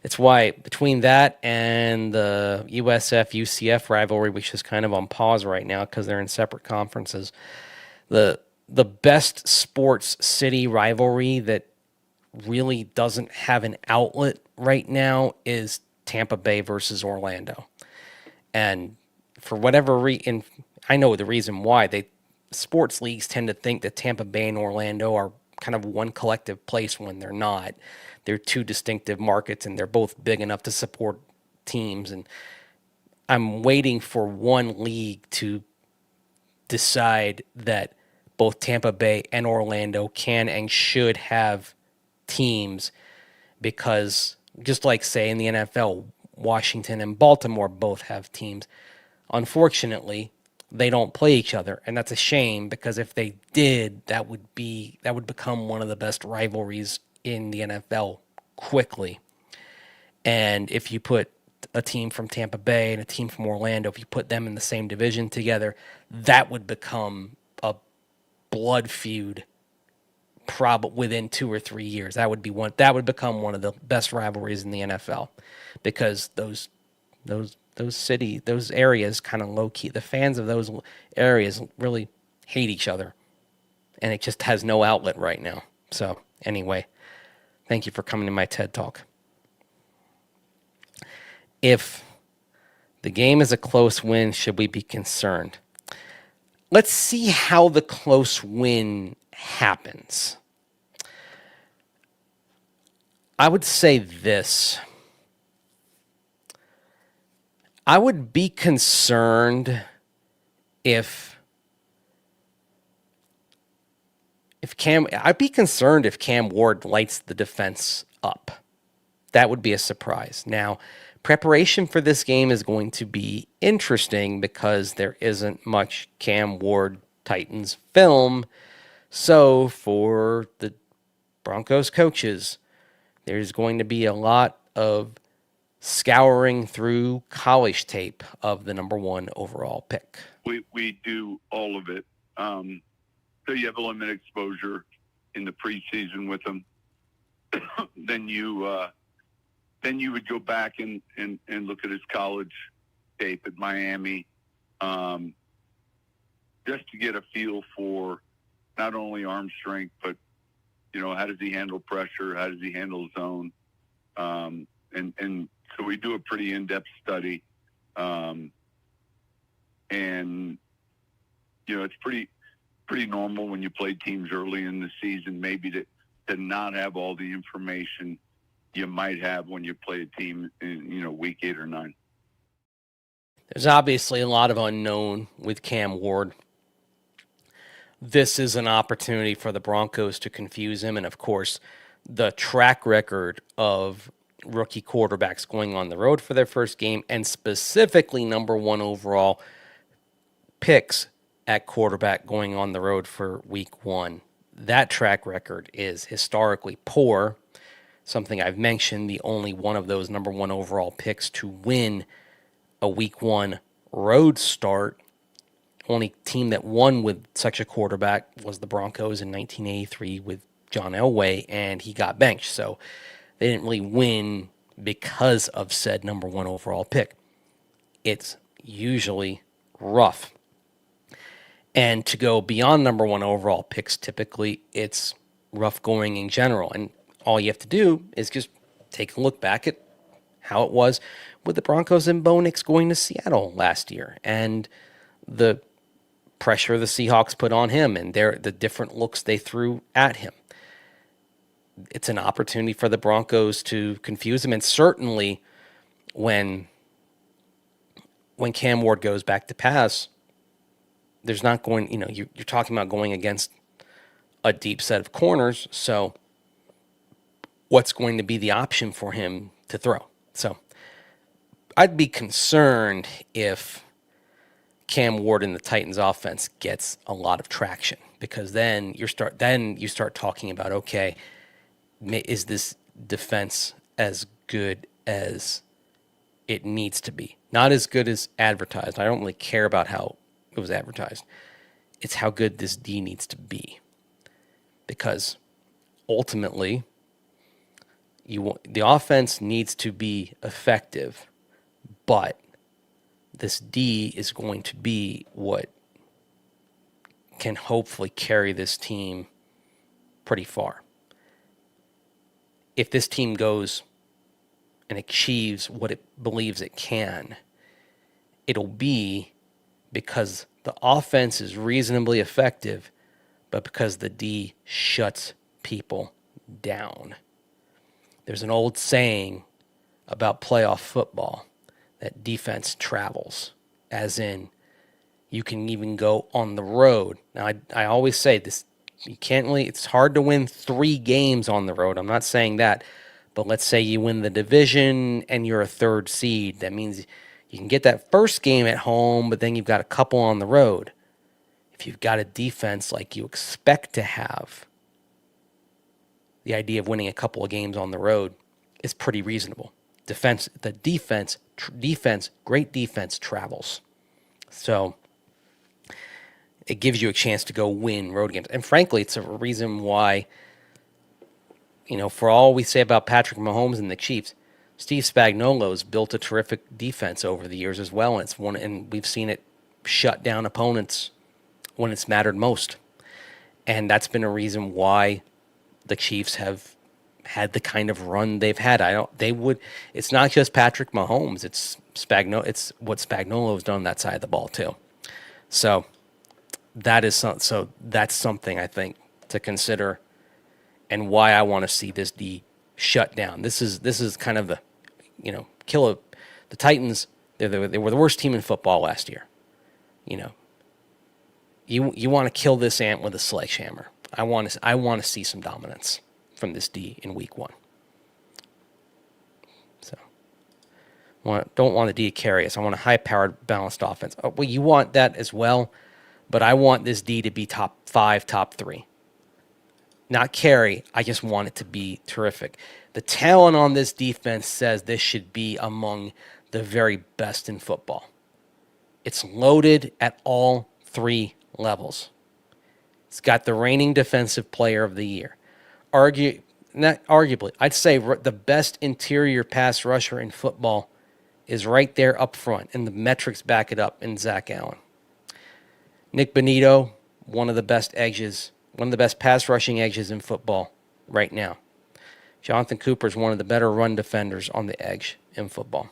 It's why between that and the USF-UCF rivalry, which is kind of on pause right now because they're in separate conferences, the best sports city rivalry that really doesn't have an outlet right now is Tampa Bay versus Orlando. And for whatever reason, I know the reason why. Sports leagues tend to think that Tampa Bay and Orlando are kind of one collective place when they're not. They're 2 distinctive markets, and they're both big enough to support teams. And I'm waiting for one league to decide that both Tampa Bay and Orlando can and should have teams, because just like, say, in the NFL, Washington and Baltimore both have teams. Unfortunately, they don't play each other, and that's a shame, because if they did, that would become one of the best rivalries in the NFL quickly. And if you put a team from Tampa Bay and a team from Orlando, if you put them in the same division together, that would become a blood feud probably within 2 or 3 years. That would become one of the best rivalries in the NFL, because those areas kind of low key. The fans of those areas really hate each other, and it just has no outlet right now. So anyway, thank you for coming to my TED Talk. If the game is a close win, should we be concerned? Let's see how the close win happens. I would say this. I would be concerned if Cam Ward lights the defense up. That would be a surprise. Now, preparation for this game is going to be interesting because there isn't much Cam Ward Titans film. So for the Broncos coaches, there's going to be a lot of scouring through college tape of the number 1 overall pick. We do all of it. So you have a limited exposure in the preseason with them. Then you would go back and look at his college tape at Miami, just to get a feel for not only arm strength, but, how does he handle pressure? How does he handle zone? And so we do a pretty in-depth study. And, it's pretty normal when you play teams early in the season, maybe to not have all the information you might have when you play a team in, week 8 or 9. There's obviously a lot of unknown with Cam Ward. this is an opportunity for the Broncos to confuse him. And of course, the track record of rookie quarterbacks going on the road for their first game, and specifically number one overall picks at quarterback going on the road for week one. That track record is historically poor. Something I've mentioned, the only one of those number one overall picks to win a week one road start. Only team that won with such a quarterback was the Broncos in 1983 with John Elway, and he got benched. So they didn't really win because of said number one overall pick. It's usually rough. And to go beyond number one overall picks, typically it's rough going in general. And all you have to do is just take a look back at how it was with the Broncos and Bo Nix going to Seattle last year, and the pressure the Seahawks put on him and the different looks they threw at him. It's an opportunity for the Broncos to confuse him, and certainly when Cam Ward goes back to pass, there's not going, you're talking about going against a deep set of corners, so what's going to be the option for him to throw? So I'd be concerned if Cam Ward in the Titans offense gets a lot of traction, because then you start talking about, okay, is this defense as good as it needs to be? Not as good as advertised. I don't really care about how it was advertised. It's how good this D needs to be, because ultimately the offense needs to be effective, but this D is going to be what can hopefully carry this team pretty far. If this team goes and achieves what it believes it can, it'll be because the offense is reasonably effective, but because the D shuts people down. There's an old saying about playoff football that defense travels, as in you can even go on the road. Now, I always say this, you can't really, it's hard to win 3 games on the road. I'm not saying that, but let's say you win the division and you're a 3rd seed. That means you can get that first game at home, but then you've got a couple on the road. If you've got a defense like you expect to have, the idea of winning a couple of games on the road is pretty reasonable. Great defense travels. So it gives you a chance to go win road games. And frankly, it's a reason why, for all we say about Patrick Mahomes and the Chiefs, Steve Spagnuolo's built a terrific defense over the years as well, and we've seen it shut down opponents when it's mattered most. And that's been a reason why the Chiefs have had the kind of run they've had. It's not just Patrick Mahomes, it's what Spagnuolo's done on that side of the ball too. So that's something I think to consider, and why I want to see this D shut down. This is kind of the, the Titans. They were the worst team in football last year. You want to kill this ant with a sledgehammer. I want to see some dominance from this D in week 1. So don't want the D to carry us. I want a high-powered, balanced offense. Well, you want that as well, but I want this D to be top 5, top 3. Not carry. I just want it to be terrific. The talent on this defense says this should be among the very best in football. It's loaded at all 3 levels. It's got the reigning defensive player of the year. Arguably, I'd say the best interior pass rusher in football is right there up front, and the metrics back it up in Zach Allen. Nick Bonito, one of the best pass rushing edges in football right now. Jonathan Cooper is one of the better run defenders on the edge in football.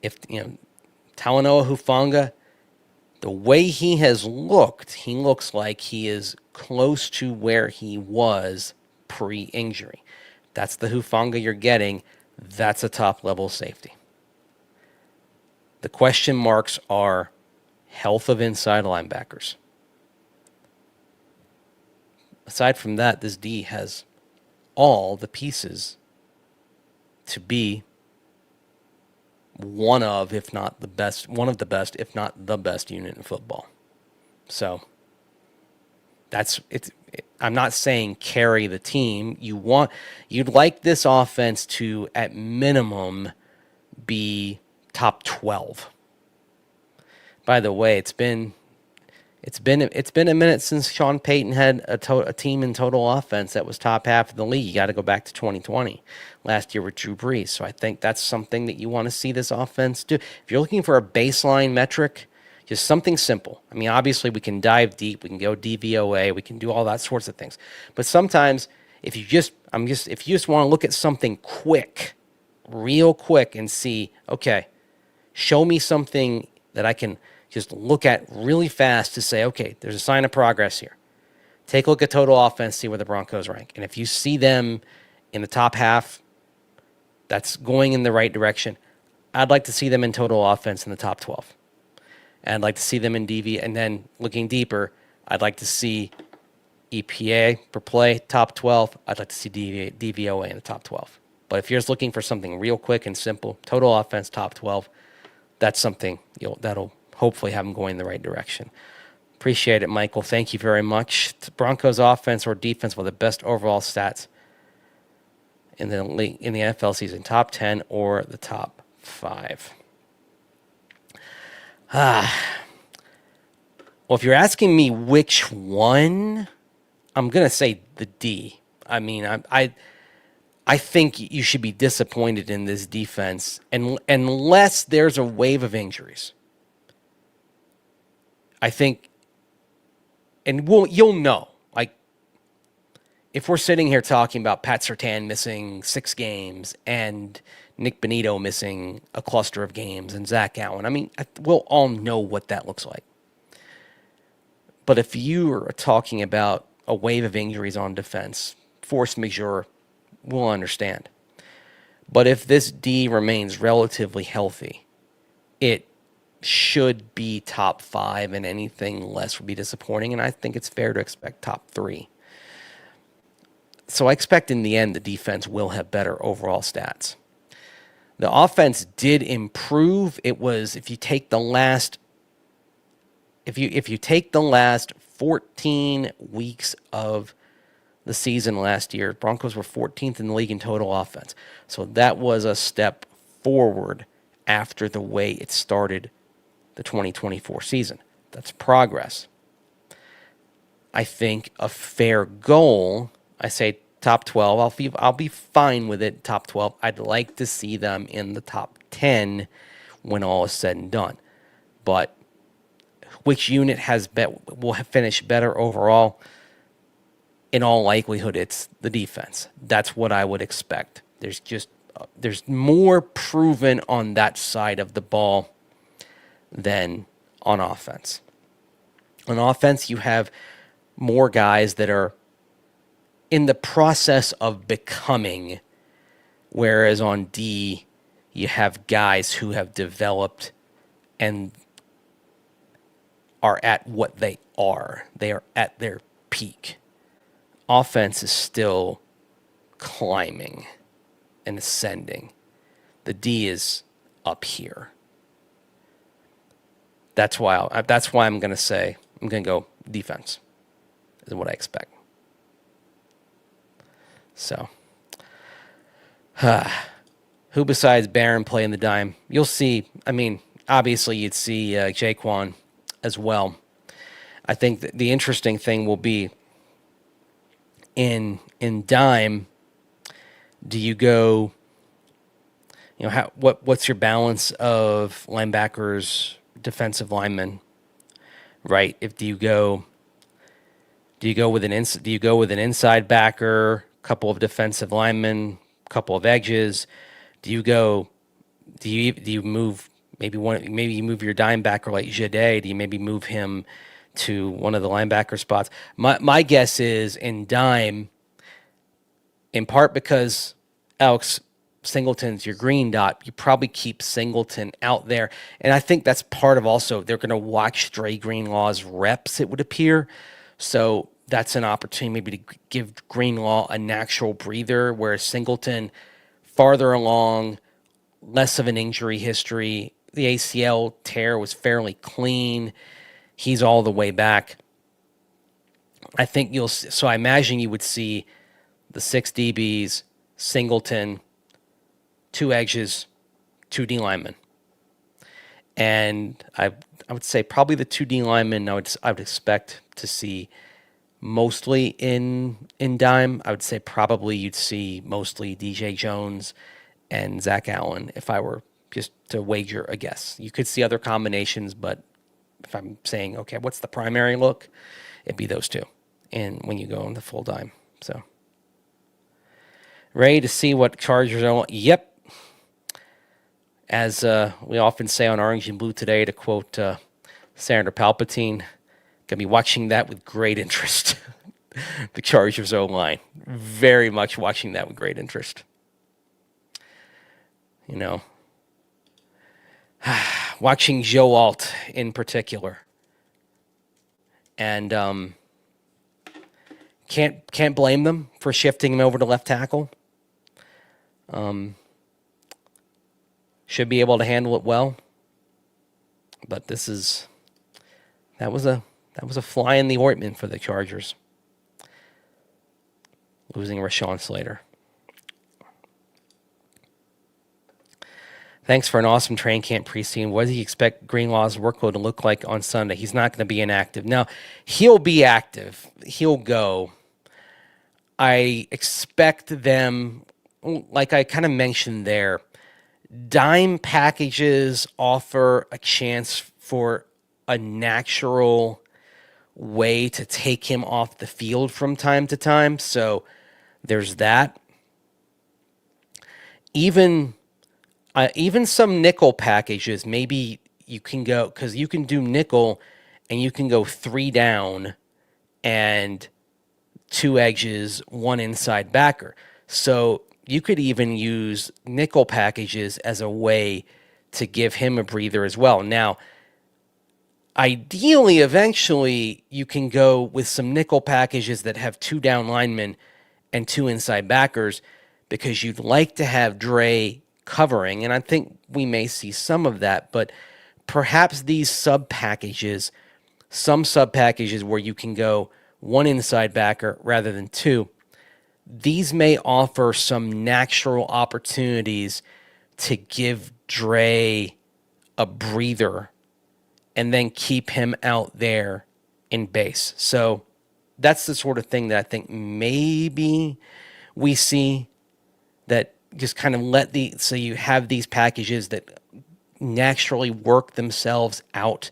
If Talanoa Hufanga, the way he has looked, he looks like he is close to where he was pre-injury. That's the Hufanga you're getting. That's a top-level safety. The question marks are health of inside linebackers. Aside from that, this D has all the pieces to be one of the best, if not the best unit in football. So I'm not saying carry the team. You'd like this offense to, at minimum, be top 12. By the way, it's been a minute since Sean Payton had a team in total offense that was top half of the league. You got to go back to 2020, last year with Drew Brees. So I think that's something that you want to see this offense do. If you're looking for a baseline metric, just something simple. I mean, obviously we can dive deep, we can go DVOA, we can do all that sorts of things. But sometimes if you just want to look at something quick, real quick, and see, okay, show me something that I can just look at really fast to say, okay, there's a sign of progress here. Take a look at total offense, see where the Broncos rank. And if you see them in the top half, that's going in the right direction. I'd like to see them in total offense in the top 12. And I'd like to see them in DV. And then looking deeper, I'd like to see EPA per play, top 12. I'd like to see DVOA in the top 12. But if you're just looking for something real quick and simple, total offense, top 12, that's something that'll hopefully have them going in the right direction. Appreciate it, Michael. Thank you very much. Broncos offense or defense with the best overall stats in the league, in the NFL season, top 10 or the top 5. Well, if you're asking me which one, I'm going to say the D. I mean, I think you should be disappointed in this defense unless there's a wave of injuries. I think, and you'll know, like, if we're sitting here talking about Pat Surtain missing 6 games and Nick Bonito missing a cluster of games and Zach Allen, I mean, we'll all know what that looks like. But if you are talking about a wave of injuries on defense, force majeure, we'll understand. But if this D remains relatively healthy, it should be top 5, and anything less would be disappointing, and I think it's fair to expect top 3. So I expect in the end the defense will have better overall stats. The offense did improve. It was, if you take the last 14 weeks of the season last year, Broncos were 14th in the league in total offense. So that was a step forward after the way it started the 2024 season. That's progress. I think a fair goal, I say top 12. I'll be fine with it, top 12. I'd like to see them in the top 10 when all is said and done. But which unit will finish better overall? In all likelihood, it's the defense. That's what I would expect. There's more proven on that side of the ball than on offense. On offense, you have more guys that are in the process of becoming, whereas on D, you have guys who have developed and are at what they are. They are at their peak. Offense is still climbing and ascending. The D is up here. That's why I'm going to go defense is what I expect. So, who besides Barron playing the dime? You'll see. I mean, obviously you'd see Jaquan as well. I think that the interesting thing will be in dime. Do you go? What's your balance of linebackers, defensive linemen, right? Do you go with an inside backer, couple of defensive linemen, couple of edges? Do you move maybe you move your dime backer like Jade? Do you maybe move him to one of the linebacker spots? My guess is in dime, in part because Alex Singleton's your green dot, you probably keep Singleton out there. And I think that's part of also they're going to watch Dre Greenlaw's reps, it would appear. So that's an opportunity maybe to give Greenlaw a natural breather, whereas Singleton farther along, less of an injury history. The ACL tear was fairly clean. He's all the way back. I think so I imagine you would see the 6 DBs, Singleton, 2 edges, 2 D linemen. And I would say probably the 2 D linemen I would expect to see mostly in dime. I would say probably you'd see mostly DJ Jones and Zach Allen if I were just to wager a guess. You could see other combinations, but if I'm saying, okay, what's the primary look? It'd be those 2. And when you go in the full dime. So ready to see what Chargers are. Yep. As we often say on Orange and Blue Today, to quote Senator Palpatine, gonna be watching that with great interest. The Chargers O-line, very much watching that with great interest. You know, watching Joe Alt in particular, and can't blame them for shifting him over to left tackle. Should be able to handle it well, but that was a fly in the ointment for the Chargers, losing Rashawn Slater. Thanks for an awesome training camp preseason. What do you expect Greenlaw's workload to look like on Sunday? He's not going to be inactive. Now, he'll be active. He'll go. I expect them, like I kind of mentioned there, dime packages offer a chance for a natural way to take him off the field from time to time. So there's that. Even some nickel packages, maybe you can go, because you can do nickel and you can go 3 down and 2 edges, 1 inside backer. So you could even use nickel packages as a way to give him a breather as well. Now, ideally, eventually, you can go with some nickel packages that have 2 down linemen and 2 inside backers, because you'd like to have Dre covering, and I think we may see some of that, but perhaps these sub-packages, some sub-packages where you can go 1 inside backer rather than 2, these may offer some natural opportunities to give Dre a breather and then keep him out there in base. So that's the sort of thing that I think maybe we see, that just kind of so you have these packages that naturally work themselves out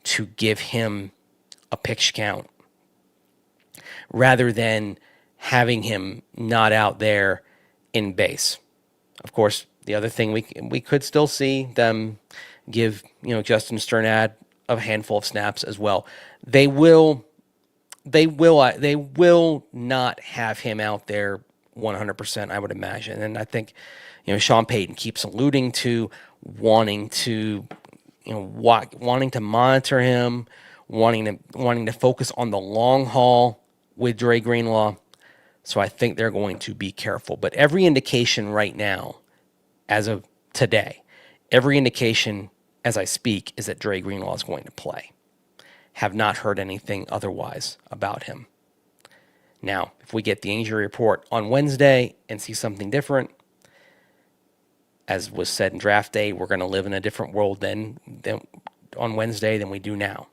to give him a pitch count rather than having him not out there in base. Of course, the other thing we could still see them give, Justin Sternad a handful of snaps as well. They will not have him out there 100%, I would imagine. And I think, Sean Payton keeps alluding to wanting to monitor him, wanting to focus on the long haul with Dre Greenlaw. So I think they're going to be careful. But every indication right now, as of today, every indication as I speak is that Dre Greenlaw is going to play. Have not heard anything otherwise about him. Now, if we get the injury report on Wednesday and see something different, as was said in draft day, we're going to live in a different world than on Wednesday than we do now.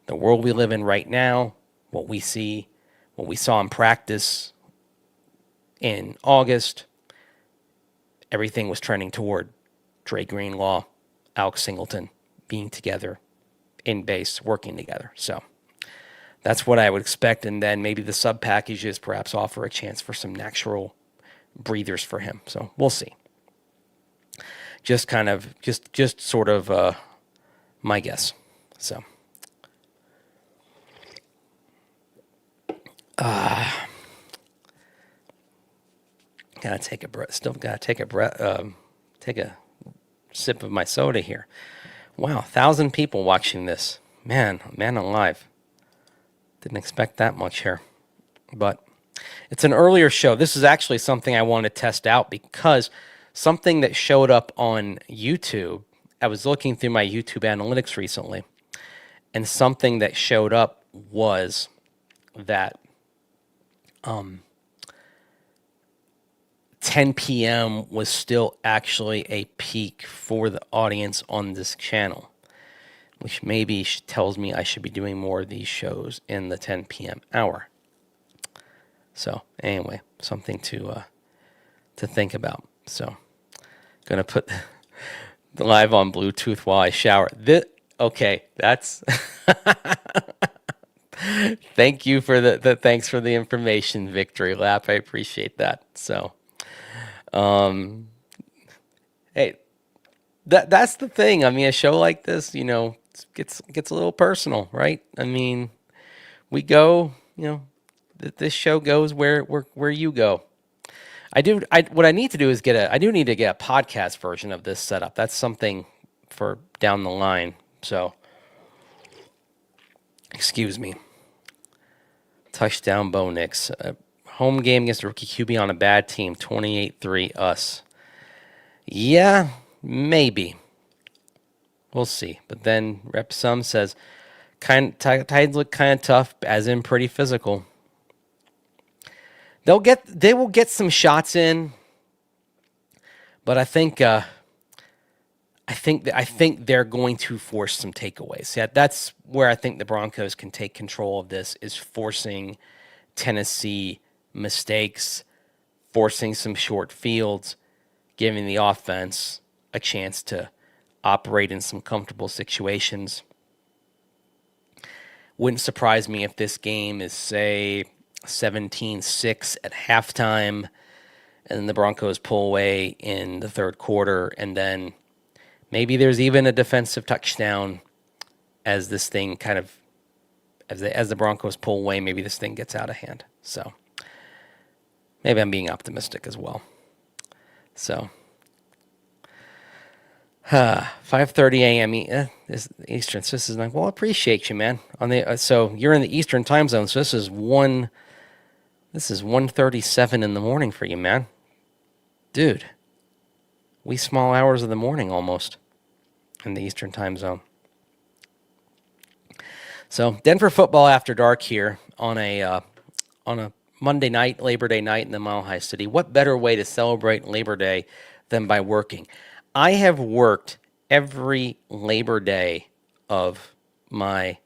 The world we live in right now, what we saw in practice in August, everything was trending toward Dre Greenlaw, Alex Singleton being together in base, working together. So that's what I would expect. And then maybe the sub packages perhaps offer a chance for some natural breathers for him. So we'll see. Just sort of my guess. So Gotta take a breath. Still gotta take a breath. Take a sip of my soda here. Wow, 1,000 people watching this. Man alive. Didn't expect that much here. But it's an earlier show. This is actually something I want to test out because something that showed up on YouTube, I was looking through my YouTube analytics recently, and something that showed up was that 10 p.m. was still actually a peak for the audience on this channel, which maybe tells me I should be doing more of these shows in the 10 p.m. hour. So anyway, something to think about. So gonna put the live on Bluetooth while I shower. Okay, that's thank you for the thanks for the information, Victory Lap. I appreciate that. So hey, that's the thing. I mean, a show like this, gets a little personal, right? I mean, we go, this show goes where you go. What I need to do is I do need to get a podcast version of this setup. That's something for down the line. So, excuse me. Touchdown, Bo Nix. Home game against a rookie QB on a bad team. 28-3 us. Yeah, maybe. We'll see. But then Rep Sum says, Titans look kind of tough, as in pretty physical. They will get some shots in, but I think they're going to force some takeaways. Yeah, that's where I think the Broncos can take control of this, is forcing Tennessee mistakes, forcing some short fields, giving the offense a chance to operate in some comfortable situations. Wouldn't surprise me if this game is, say, 17-6 at halftime, and then the Broncos pull away in the third quarter, and then maybe there's even a defensive touchdown as this thing kind of, as the Broncos pull away, maybe this thing gets out of hand. So maybe I'm being optimistic as well. So 5:30 a.m. Eastern. So this is like, well, I appreciate you, man. So you're in the Eastern time zone. So this is 1:37 in the morning for you, man. Dude, wee small hours of the morning almost in the Eastern time zone. So Denver football after dark here on a Monday night, Labor Day night in the Mile High City. What better way to celebrate Labor Day than by working? I have worked every Labor Day of my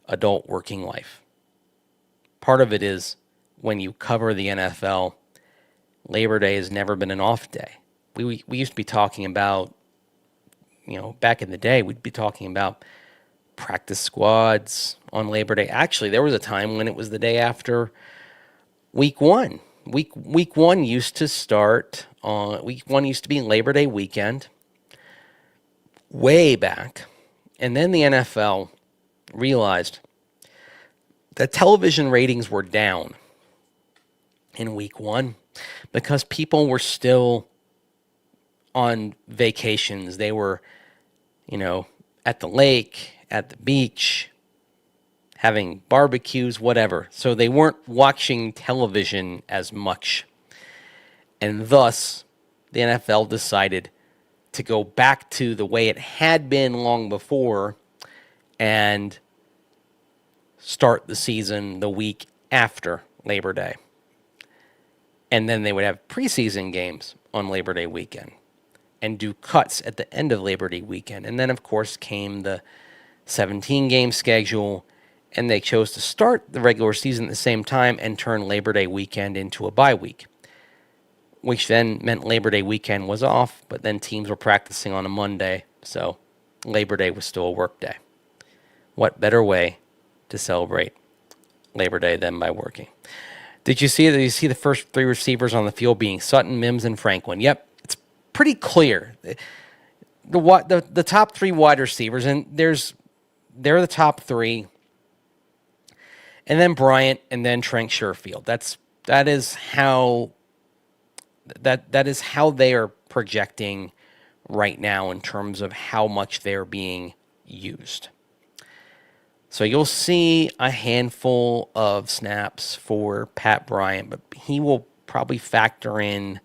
adult working life. Part of it is when you cover the NFL, Labor Day has never been an off day. We used to be talking about, back in the day, we'd be talking about practice squads on Labor Day. Actually, there was a time when it was the day after week one. Week one used to start on, week one used to be Labor Day weekend, way back. And then the NFL realized that television ratings were down in week one because people were still on vacations. They were, at the lake, at the beach, having barbecues, whatever. So they weren't watching television as much. And thus, the NFL decided to go back to the way it had been long before and start the season the week after Labor Day. And then they would have preseason games on Labor Day weekend and do cuts at the end of Labor Day weekend. And then, of course, came the 17-game schedule, and they chose to start the regular season at the same time and turn Labor Day weekend into a bye week, which then meant Labor Day weekend was off, but then teams were practicing on a Monday, so Labor Day was still a work day. What better way to celebrate Labor Day than by working? Did you see that? You see the first three receivers on the field being Sutton, Mims, and Franklin. Yep, it's pretty clear. The top three wide receivers, and they're the top three, and then Bryant, and then Trent Sherfield. That is how that is how they are projecting right now in terms of how much they're being used. So you'll see a handful of snaps for Pat Bryant, but he will probably factor in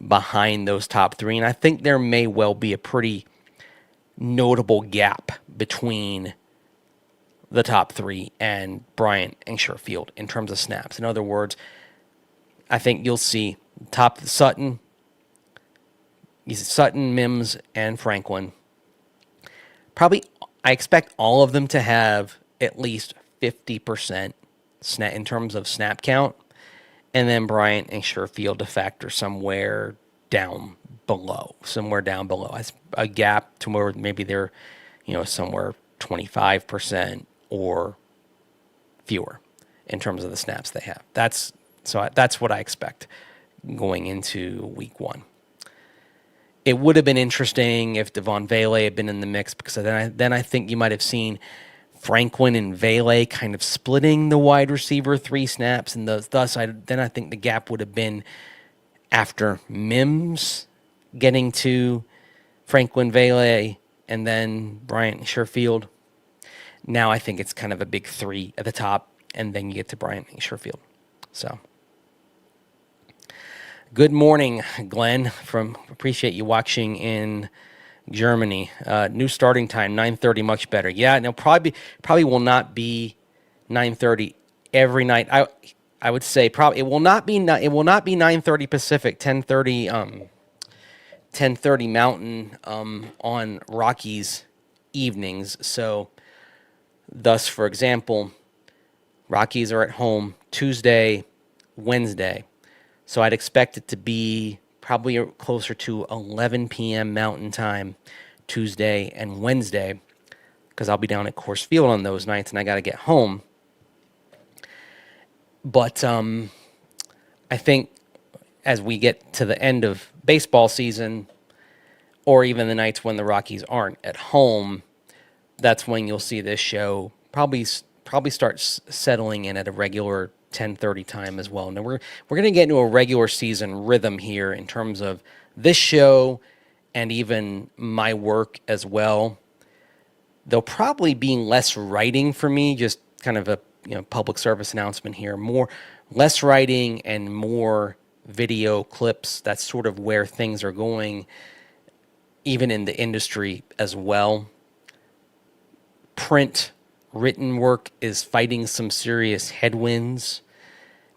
behind those top three. And I think there may well be a pretty notable gap between the top three and Bryant and Sherfield in terms of snaps. In other words, I think you'll see top Sutton, Mims, and Franklin. Probably, I expect all of them to have at least 50% snap in terms of snap count, and then Bryant and Sherfield to factor somewhere down below. A gap to where maybe they're, somewhere 25% or fewer in terms of the snaps they have. That's what I expect going into week one. It would have been interesting if Devon Vele had been in the mix, because then I think you might have seen Franklin and Vele kind of splitting the wide receiver 3 snaps, and thus I think the gap would have been after Mims getting to Franklin, Vele, and then Bryant and Sherfield. Now I think it's kind of a big 3 at the top, and then you get to Bryant and Sherfield. So, good morning, Glenn. Appreciate you watching in Germany. New starting time, 9:30, much better. Yeah, no, probably will not be 9:30 every night. I would say probably it will not be 9:30 Pacific, 10:30 Mountain on Rockies evenings. So, thus, for example, Rockies are at home Tuesday, Wednesday. So I'd expect it to be probably closer to 11 p.m. Mountain Time Tuesday and Wednesday, because I'll be down at Coors Field on those nights and I got to get home. But I think as we get to the end of baseball season, or even the nights when the Rockies aren't at home, that's when you'll see this show probably start settling in at a regular 10:30 time as well. Now we're going to get into a regular season rhythm here in terms of this show and even my work as well. There'll probably be less writing for me, just kind of a public service announcement here. Less writing and more video clips. That's sort of where things are going, even in the industry as well. Print written work is fighting some serious headwinds,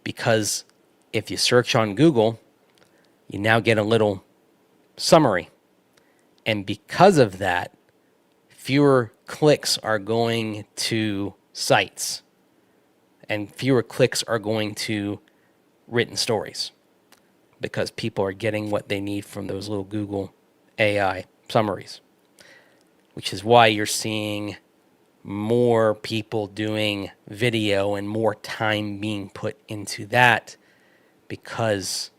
because if you search on Google, you now get a little summary. And because of that, fewer clicks are going to sites, and fewer clicks are going to written stories, because people are getting what they need from those little Google AI summaries, which is why you're seeing more people doing video and more time being put into that, because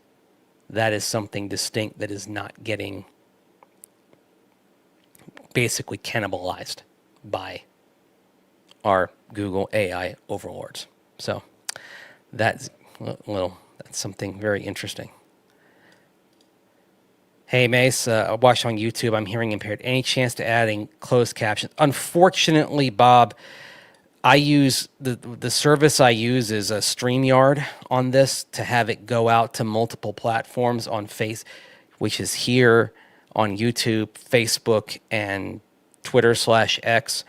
that is something distinct that is not getting basically cannibalized by our Google AI overlords. So that's something very interesting. Hey, Mace, I watched on YouTube. I'm hearing impaired. Any chance to adding closed captions? Unfortunately, Bob, I use the service I use is a StreamYard on this to have it go out to multiple platforms on which is here on YouTube, Facebook, and Twitter/X.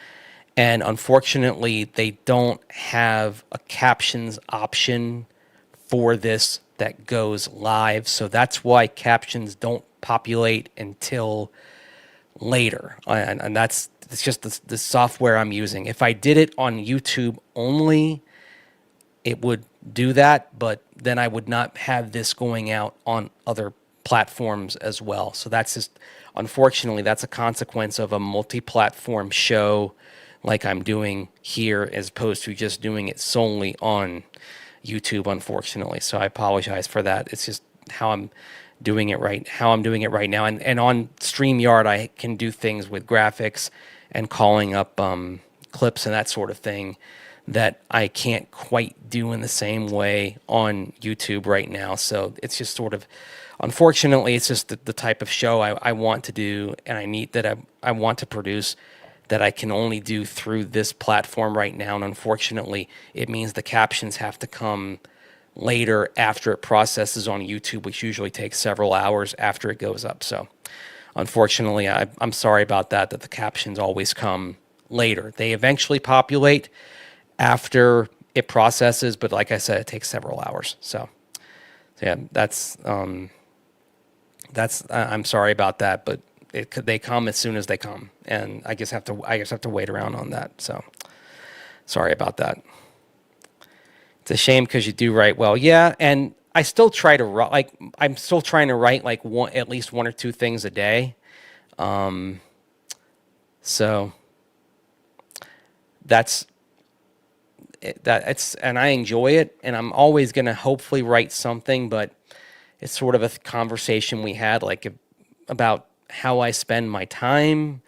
And unfortunately, they don't have a captions option for this that goes live. So that's why captions don't populate until later. And it's just the software I'm using. If I did it on YouTube only, it would do that, but then I would not have this going out on other platforms as well. So that's just, unfortunately, that's a consequence of a multi-platform show like I'm doing here, as opposed to just doing it solely on YouTube, unfortunately. So I apologize for that. It's just how I'm doing it right now. And on StreamYard, I can do things with graphics and calling up clips and that sort of thing that I can't quite do in the same way on YouTube right now. So it's just sort of, unfortunately, it's just the type of show I want to do and I want to produce that I can only do through this platform right now. And unfortunately, it means the captions have to come later after it processes on YouTube, which usually takes several hours after it goes up. So unfortunately, I'm sorry about that the captions always come later. They eventually populate after it processes, but like I said, it takes several hours. So yeah, I'm sorry about that, but they come as soon as they come, and I just have to wait around on that. So sorry about that. It's a shame because you do write well, yeah, and I still try to write. Like I'm still trying to write like at least one or two things a day. So that's and I enjoy it, and I'm always gonna hopefully write something, but it's sort of a conversation we had like about how I spend my time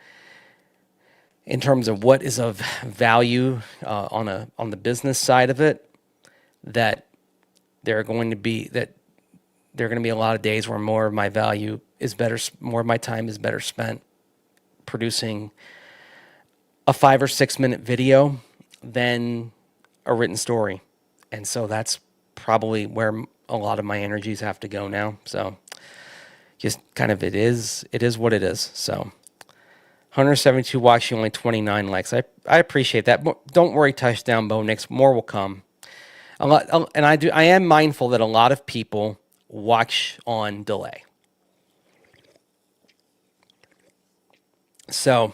in terms of what is of value on the business side of it. That there are going to be a lot of days where more of my time is better spent producing a 5 or 6 minute video than a written story, and so that's probably where a lot of my energies have to go now. So just kind of it is what it is. So 172 watching, only 29 likes. I appreciate that. Don't worry, touchdown Bo Nix. More will come. And I am mindful that a lot of people watch on delay. So,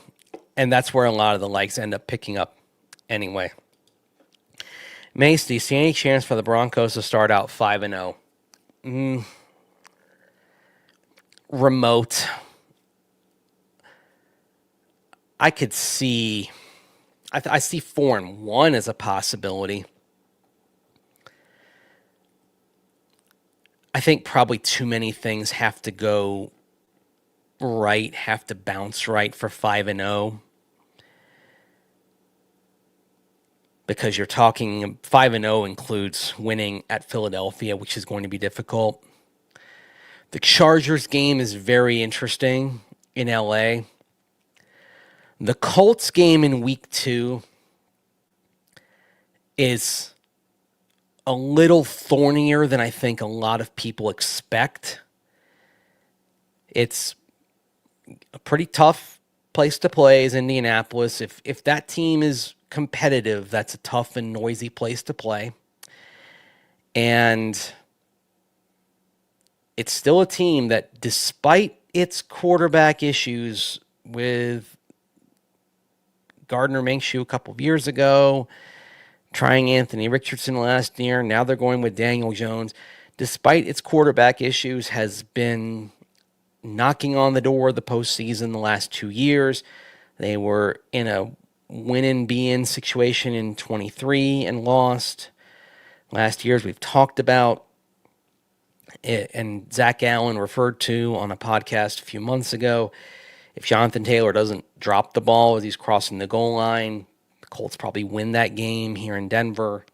and that's where a lot of the likes end up picking up anyway. Mace, do you see any chance for the Broncos to start out 5-0? Remote. I could see. I see 4-1 as a possibility. I think probably too many things have to go right, have to bounce right for 5-0. Because you're talking 5-0 includes winning at Philadelphia, which is going to be difficult. The Chargers game is very interesting in LA. The Colts game in week 2 is a little thornier than I think a lot of people expect. It's a pretty tough place to play is Indianapolis. If that team is competitive, that's a tough and noisy place to play. And it's still a team that, despite its quarterback issues with Gardner Minshew a couple of years ago, trying Anthony Richardson last year, now they're going with Daniel Jones, despite its quarterback issues, has been knocking on the door of the postseason the last 2 years. They were in a win and be in situation in 23 and lost. Last year, as we've talked about, and Zach Allen referred to on a podcast a few months ago, if Jonathan Taylor doesn't drop the ball as he's crossing the goal line, the Colts probably win that game here in Denver.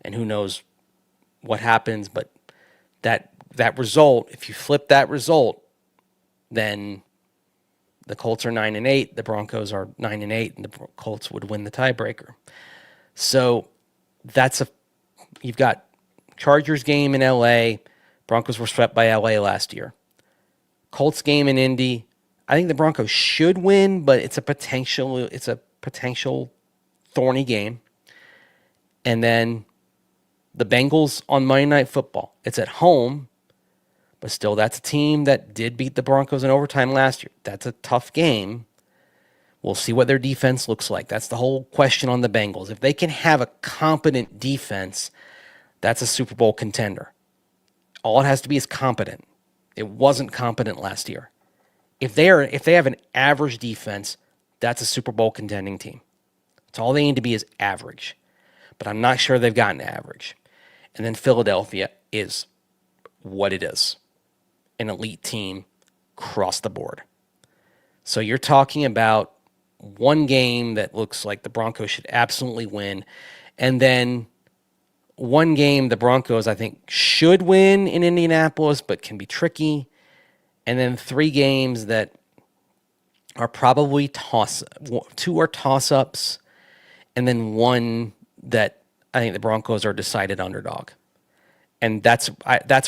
And who knows what happens, but that result, if you flip that result, then the Colts are 9-8, the Broncos are 9-8, and the Colts would win the tiebreaker. So you've got Chargers game in LA. Broncos were swept by LA last year. Colts game in Indy. I think the Broncos should win, but it's a potential thorny game. And then the Bengals on Monday Night Football. It's at home, but still, that's a team that did beat the Broncos in overtime last year. That's a tough game. We'll see what their defense looks like. That's the whole question on the Bengals. If they can have a competent defense, that's a Super Bowl contender. All it has to be is competent. It wasn't competent last year. If they have an average defense, that's a Super Bowl contending team. That's all they need to be is average. But I'm not sure they've gotten average. And then Philadelphia is what it is. An elite team across the board. So you're talking about one game that looks like the Broncos should absolutely win. And then one game the Broncos, I think, should win in Indianapolis, but can be tricky. And then 3 games that are probably two are toss-ups, and then one that I think the Broncos are decided underdog. And that's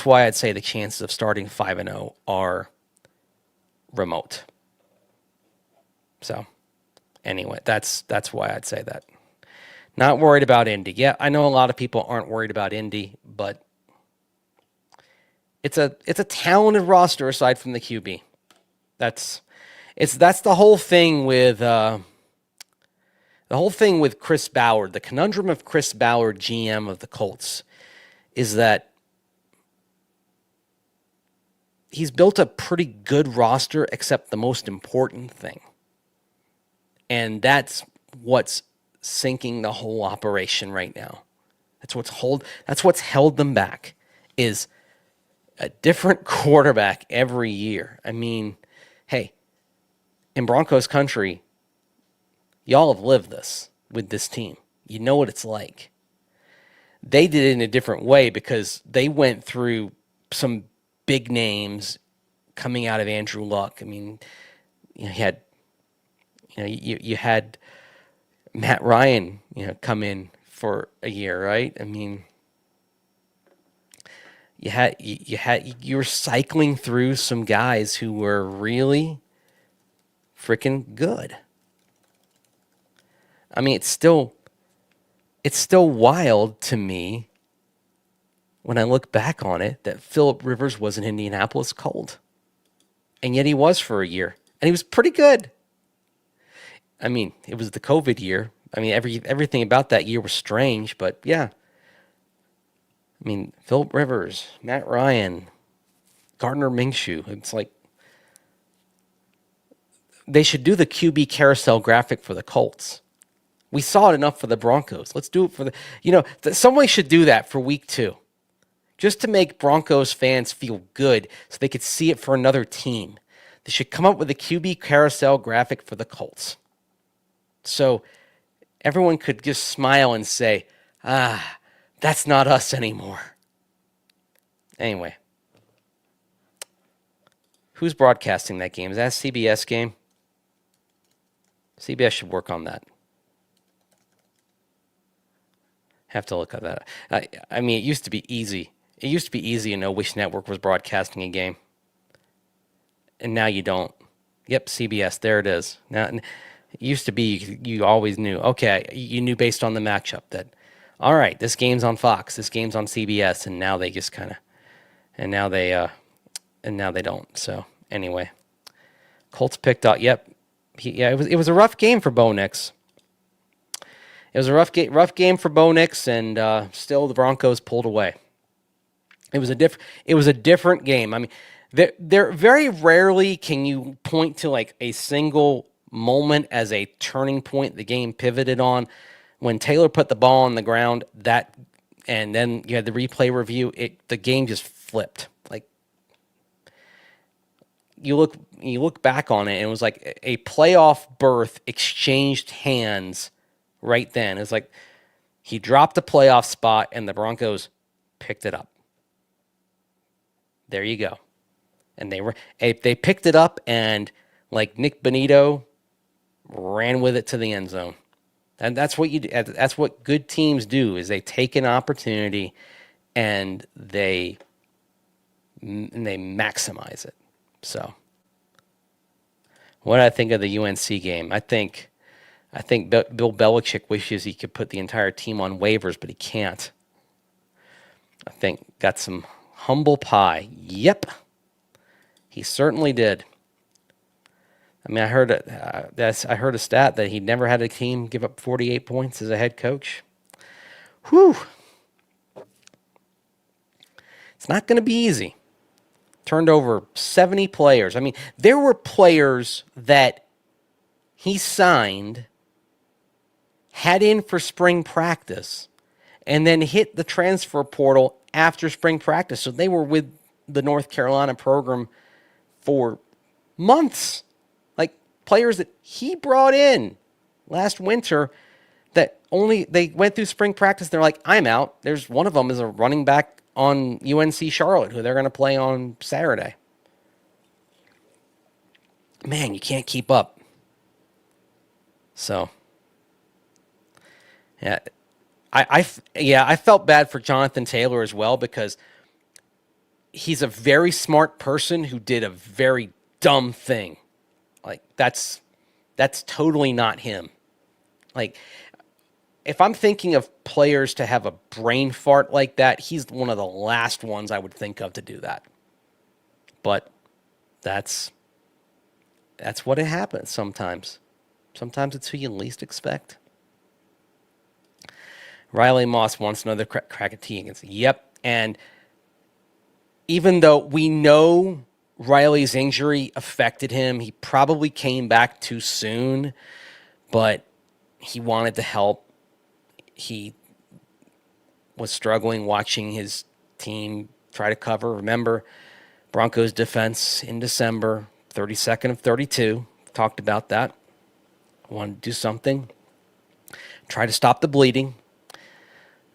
why I'd say the chances of starting 5-0 are remote. So anyway, that's why I'd say that. Not worried about Indy. Yeah, I know a lot of people aren't worried about Indy, but it's a talented roster aside from the QB. That's the whole thing with Chris Ballard. The conundrum of Chris Ballard, GM of the Colts, is that he's built a pretty good roster, except the most important thing. And that's what's sinking the whole operation right now. That's what's held them back, is a different quarterback every year. I mean, hey, in Broncos country, y'all have lived this with this team. You know what it's like. They did it in a different way because they went through some big names coming out of Andrew Luck. I mean, you had Matt Ryan, come in for a year, right? I mean, you were cycling through some guys who were really freaking good. I mean, it's still wild to me when I look back on it that Phillip Rivers was in Indianapolis cold. And yet he was for a year. And he was pretty good. I mean, it was the COVID year. I mean, everything about that year was strange, but yeah. I mean, Phillip Rivers, Matt Ryan, Gardner Minshew. It's like they should do the QB carousel graphic for the Colts. We saw it enough for the Broncos. Let's do it for somebody should do that for week 2. Just to make Broncos fans feel good so they could see it for another team. They should come up with a QB carousel graphic for the Colts. So everyone could just smile and say, that's not us anymore. Anyway. Who's broadcasting that game? Is that a CBS game? CBS should work on that. Have to look at that. I mean, it used to be easy. It used to be easy to know which network was broadcasting a game. And now you don't. Yep, CBS. There it is. Now, it used to be you always knew. Okay, you knew based on the matchup that, all right, this game's on Fox, this game's on CBS, and now they just kind of, and now they don't. So anyway, Colts picked up. Yep, it was a rough game for Bo Nix. It was a rough game for Bo Nix, and still the Broncos pulled away. It was a different game. I mean, there very rarely can you point to like a single moment as a turning point the game pivoted on. When Taylor put the ball on the ground, and then you had the replay review, the game just flipped. Like you look back on it, and it was like a playoff berth exchanged hands right then. It's like he dropped a playoff spot, and the Broncos picked it up. There you go. And they picked it up, and like Nick Bonito ran with it to the end zone. And that's what that's what good teams do, is they take an opportunity and they maximize it. So what did I think of the UNC game? I think Bill Belichick wishes he could put the entire team on waivers, but he can't. I think got some humble pie. Yep, he certainly did. I mean, I heard a stat that he never had a team give up 48 points as a head coach. Whew. It's not going to be easy. Turned over 70 players. I mean, there were players that he signed, had in for spring practice, and then hit the transfer portal after spring practice. So they were with the North Carolina program for months. Like players that he brought in last winter that only they went through spring practice. They're like, I'm out. There's one of them is a running back on UNC Charlotte who they're going to play on Saturday. Man, you can't keep up. So, yeah, I felt bad for Jonathan Taylor as well because he's a very smart person who did a very dumb thing. Like that's totally not him. Like if I'm thinking of players to have a brain fart like that, he's one of the last ones I would think of to do that. But that's what it happens sometimes. Sometimes it's who you least expect. Riley Moss wants another crack at T against. Yep. And even though we know Riley's injury affected him, he probably came back too soon, but he wanted to help. He was struggling watching his team try to cover. Remember, Broncos defense in December, 32nd of 32. Talked about that. Wanted to do something. Try to stop the bleeding.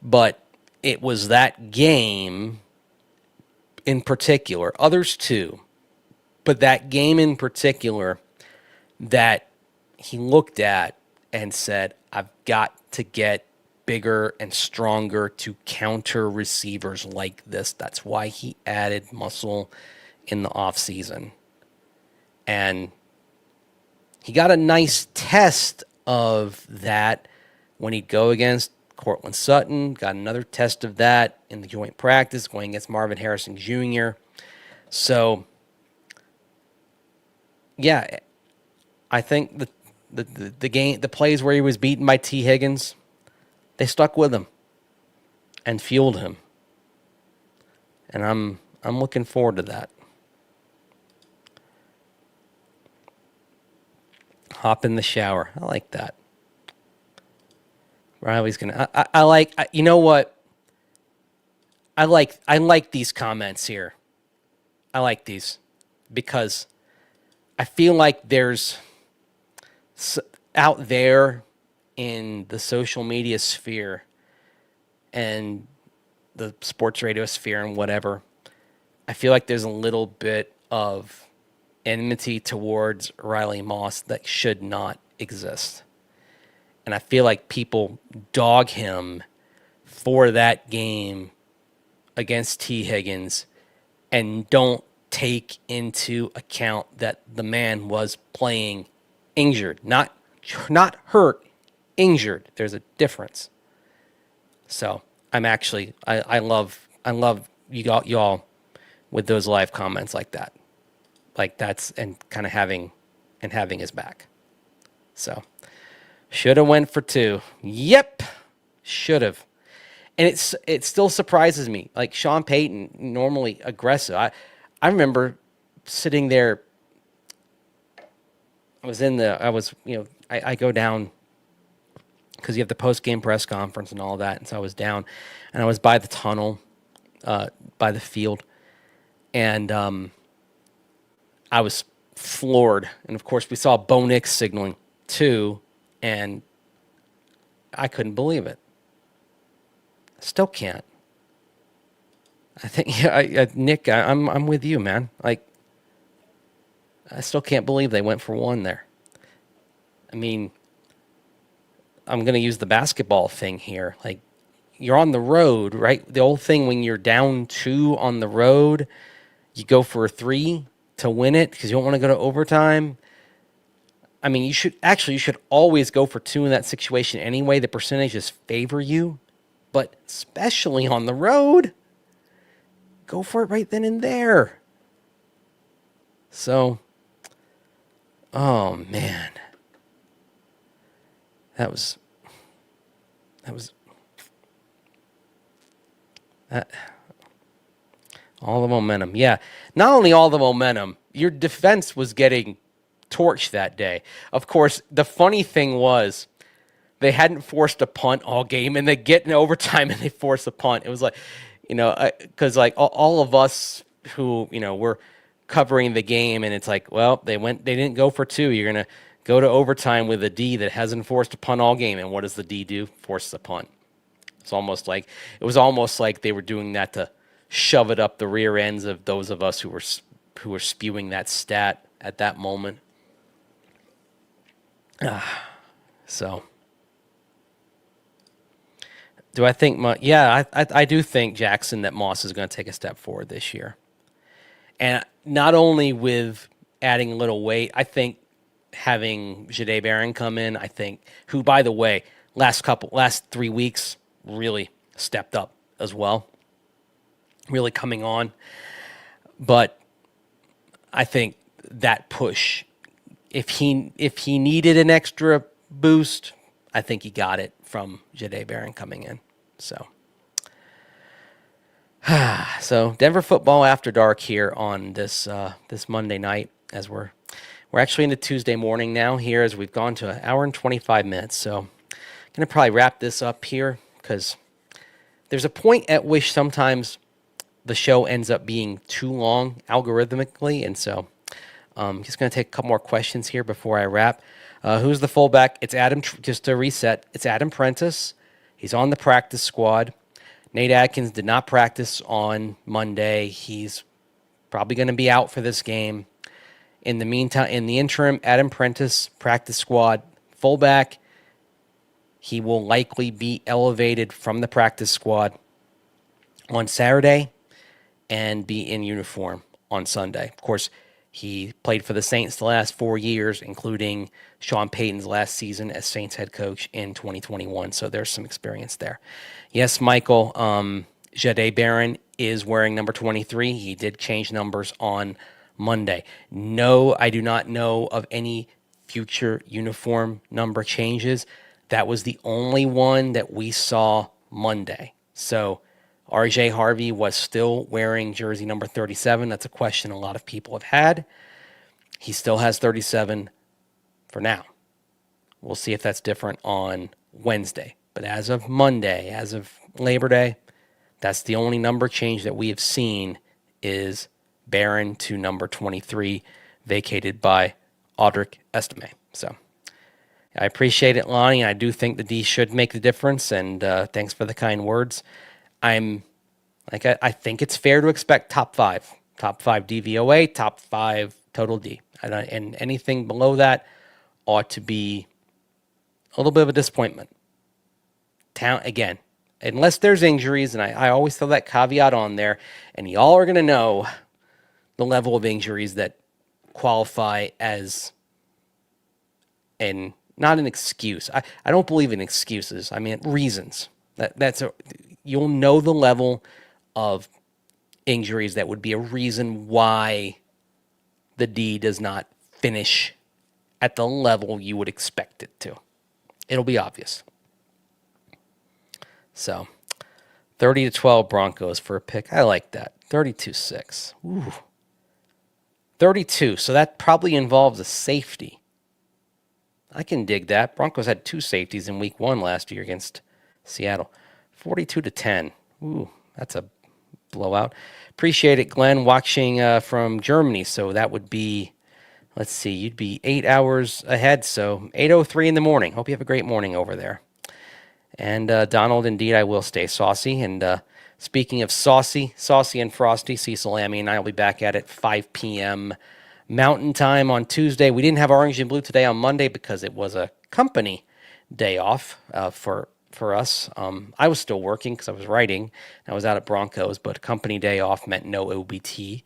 But it was that game in particular, others too, but that game in particular that he looked at and said, I've got to get bigger and stronger to counter receivers like this. That's why he added muscle in the offseason. And he got a nice test of that when he'd go against Cortland Sutton, got another test of that in the joint practice going against Marvin Harrison Jr. So, yeah, I think the game, the plays where he was beaten by T. Higgins, they stuck with him and fueled him, and I'm looking forward to that. Hop in the shower, I like that. Riley's gonna. I like. You know what? I like these comments here. I like these because I feel like there's out there in the social media sphere and the sports radio sphere and whatever. I feel like there's a little bit of enmity towards Riley Moss that should not exist. And I feel like people dog him for that game against T. Higgins and don't take into account that the man was playing injured, not hurt, injured. There's a difference. So I'm actually I love y'all with those live comments like that. Like that's and kind of having his back. So should have went for 2. Yep, should have. And it still surprises me. Like Sean Payton, normally aggressive. I remember sitting there. I go down because you have the post-game press conference and all that. And so I was down and I was by the tunnel, by the field. And I was floored. And of course we saw Bo Nix signaling too. And I couldn't believe it. Still can't. I think, Nick, I'm with you, man. Like, I still can't believe they went for 1 there. I mean, I'm going to use the basketball thing here. Like, you're on the road, right? The old thing when you're down 2 on the road, you go for a 3 to win it because you don't want to go to overtime. I mean, you should always go for 2 in that situation anyway. The percentages favor you, but especially on the road, go for it right then and there. So, oh man, that was all the momentum. Yeah, not only all the momentum, your defense was getting torch that day. Of course, the funny thing was they hadn't forced a punt all game, and they get in overtime and they force a punt. It was like, because like all of us who were covering the game, and it's like, well, they didn't go for 2. You're gonna go to overtime with a D that hasn't forced a punt all game. And what does the D do? Forces a punt. It was almost like they were doing that to shove it up the rear ends of those of us who were spewing that stat at that moment. So, do I think? I do think, Jackson, that Moss is going to take a step forward this year, and not only with adding a little weight. I think having Jade Barron come in, who, by the way, last 3 weeks really stepped up as well, really coming on. But I think that push, if he needed an extra boost, I think he got it from Jade Barron coming in. So Denver football after dark here on this Monday night, as we're actually into Tuesday morning now here, as we've gone to 1 hour and 25 minutes. So I'm going to probably wrap this up here, because there's a point at which sometimes the show ends up being too long algorithmically. And so I'm just going to take a couple more questions here before I wrap. Who's the fullback? It's Adam, just to reset, it's Adam Prentice. He's on the practice squad. Nate Adkins did not practice on Monday. He's probably going to be out for this game. In the meantime, in the interim, Adam Prentice, practice squad, fullback. He will likely be elevated from the practice squad on Saturday and be in uniform on Sunday. Of course, he played for the Saints the last 4 years, including Sean Payton's last season as Saints head coach in 2021. So there's some experience there. Yes, Michael, Jade Barron is wearing number 23. He did change numbers on Monday. No, I do not know of any future uniform number changes. That was the only one that we saw Monday. So RJ Harvey was still wearing jersey number 37. That's a question a lot of people have had. He still has 37 for now. We'll see if that's different on Wednesday. But as of Monday, as of Labor Day, that's the only number change that we have seen, is Barron to number 23, vacated by Audric Estime. So I appreciate it, Lonnie. I do think the D should make the difference, and thanks for the kind words. I think it's fair to expect top five DVOA, top 5 total D, and anything below that ought to be a little bit of a disappointment. Again, unless there's injuries, and I always throw that caveat on there, and y'all are going to know the level of injuries that qualify as not an excuse. I don't believe in excuses. I mean, reasons. You'll know the level of injuries that would be a reason why the D does not finish at the level you would expect it to. It'll be obvious. So 30-12 Broncos for a pick. I like that. 32-6. Ooh. 32. So that probably involves a safety. I can dig that. Broncos had 2 safeties in week 1 last year against Seattle. 42-10. Ooh, that's a blowout. Appreciate it, Glenn, watching from Germany. So that would be, let's see, you'd be 8 hours ahead. So 8:03 in the morning. Hope you have a great morning over there. And Donald, indeed, I will stay saucy. And speaking of saucy and frosty, Cecil Lammy and I will be back at it 5 p.m. Mountain Time on Tuesday. We didn't have Orange and Blue today on Monday because it was a company day off for us. I was still working because I was writing. I was out at Broncos, but company day off meant no OBT.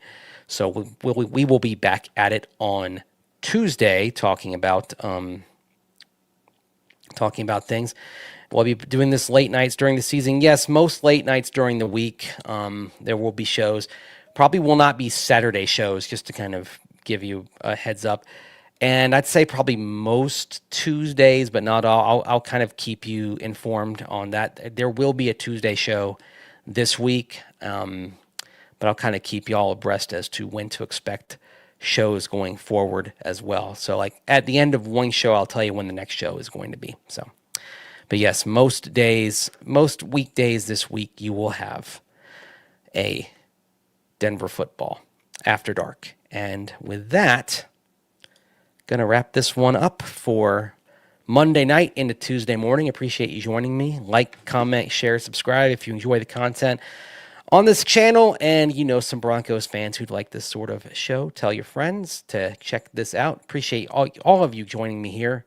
So we will be back at it on Tuesday talking about things. We'll be doing this late nights during the season. Yes, most late nights during the week. There will be shows. Probably will not be Saturday shows, just to kind of give you a heads up. And I'd say probably most Tuesdays, but not all. I'll kind of keep you informed on that. There will be a Tuesday show this week, but I'll kind of keep you all abreast as to when to expect shows going forward as well. So like at the end of one show, I'll tell you when the next show is going to be. So, but yes, most weekdays this week, you will have a Denver football after dark. And with that, going to wrap this one up for Monday night into Tuesday morning. Appreciate you joining me. Like, comment, share, subscribe if you enjoy the content on this channel and you know some Broncos fans who'd like this sort of show. Tell your friends to check this out. Appreciate all of you joining me here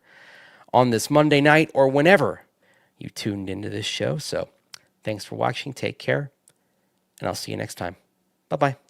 on this Monday night or whenever you tuned into this show. So thanks for watching. Take care, and I'll see you next time. Bye-bye.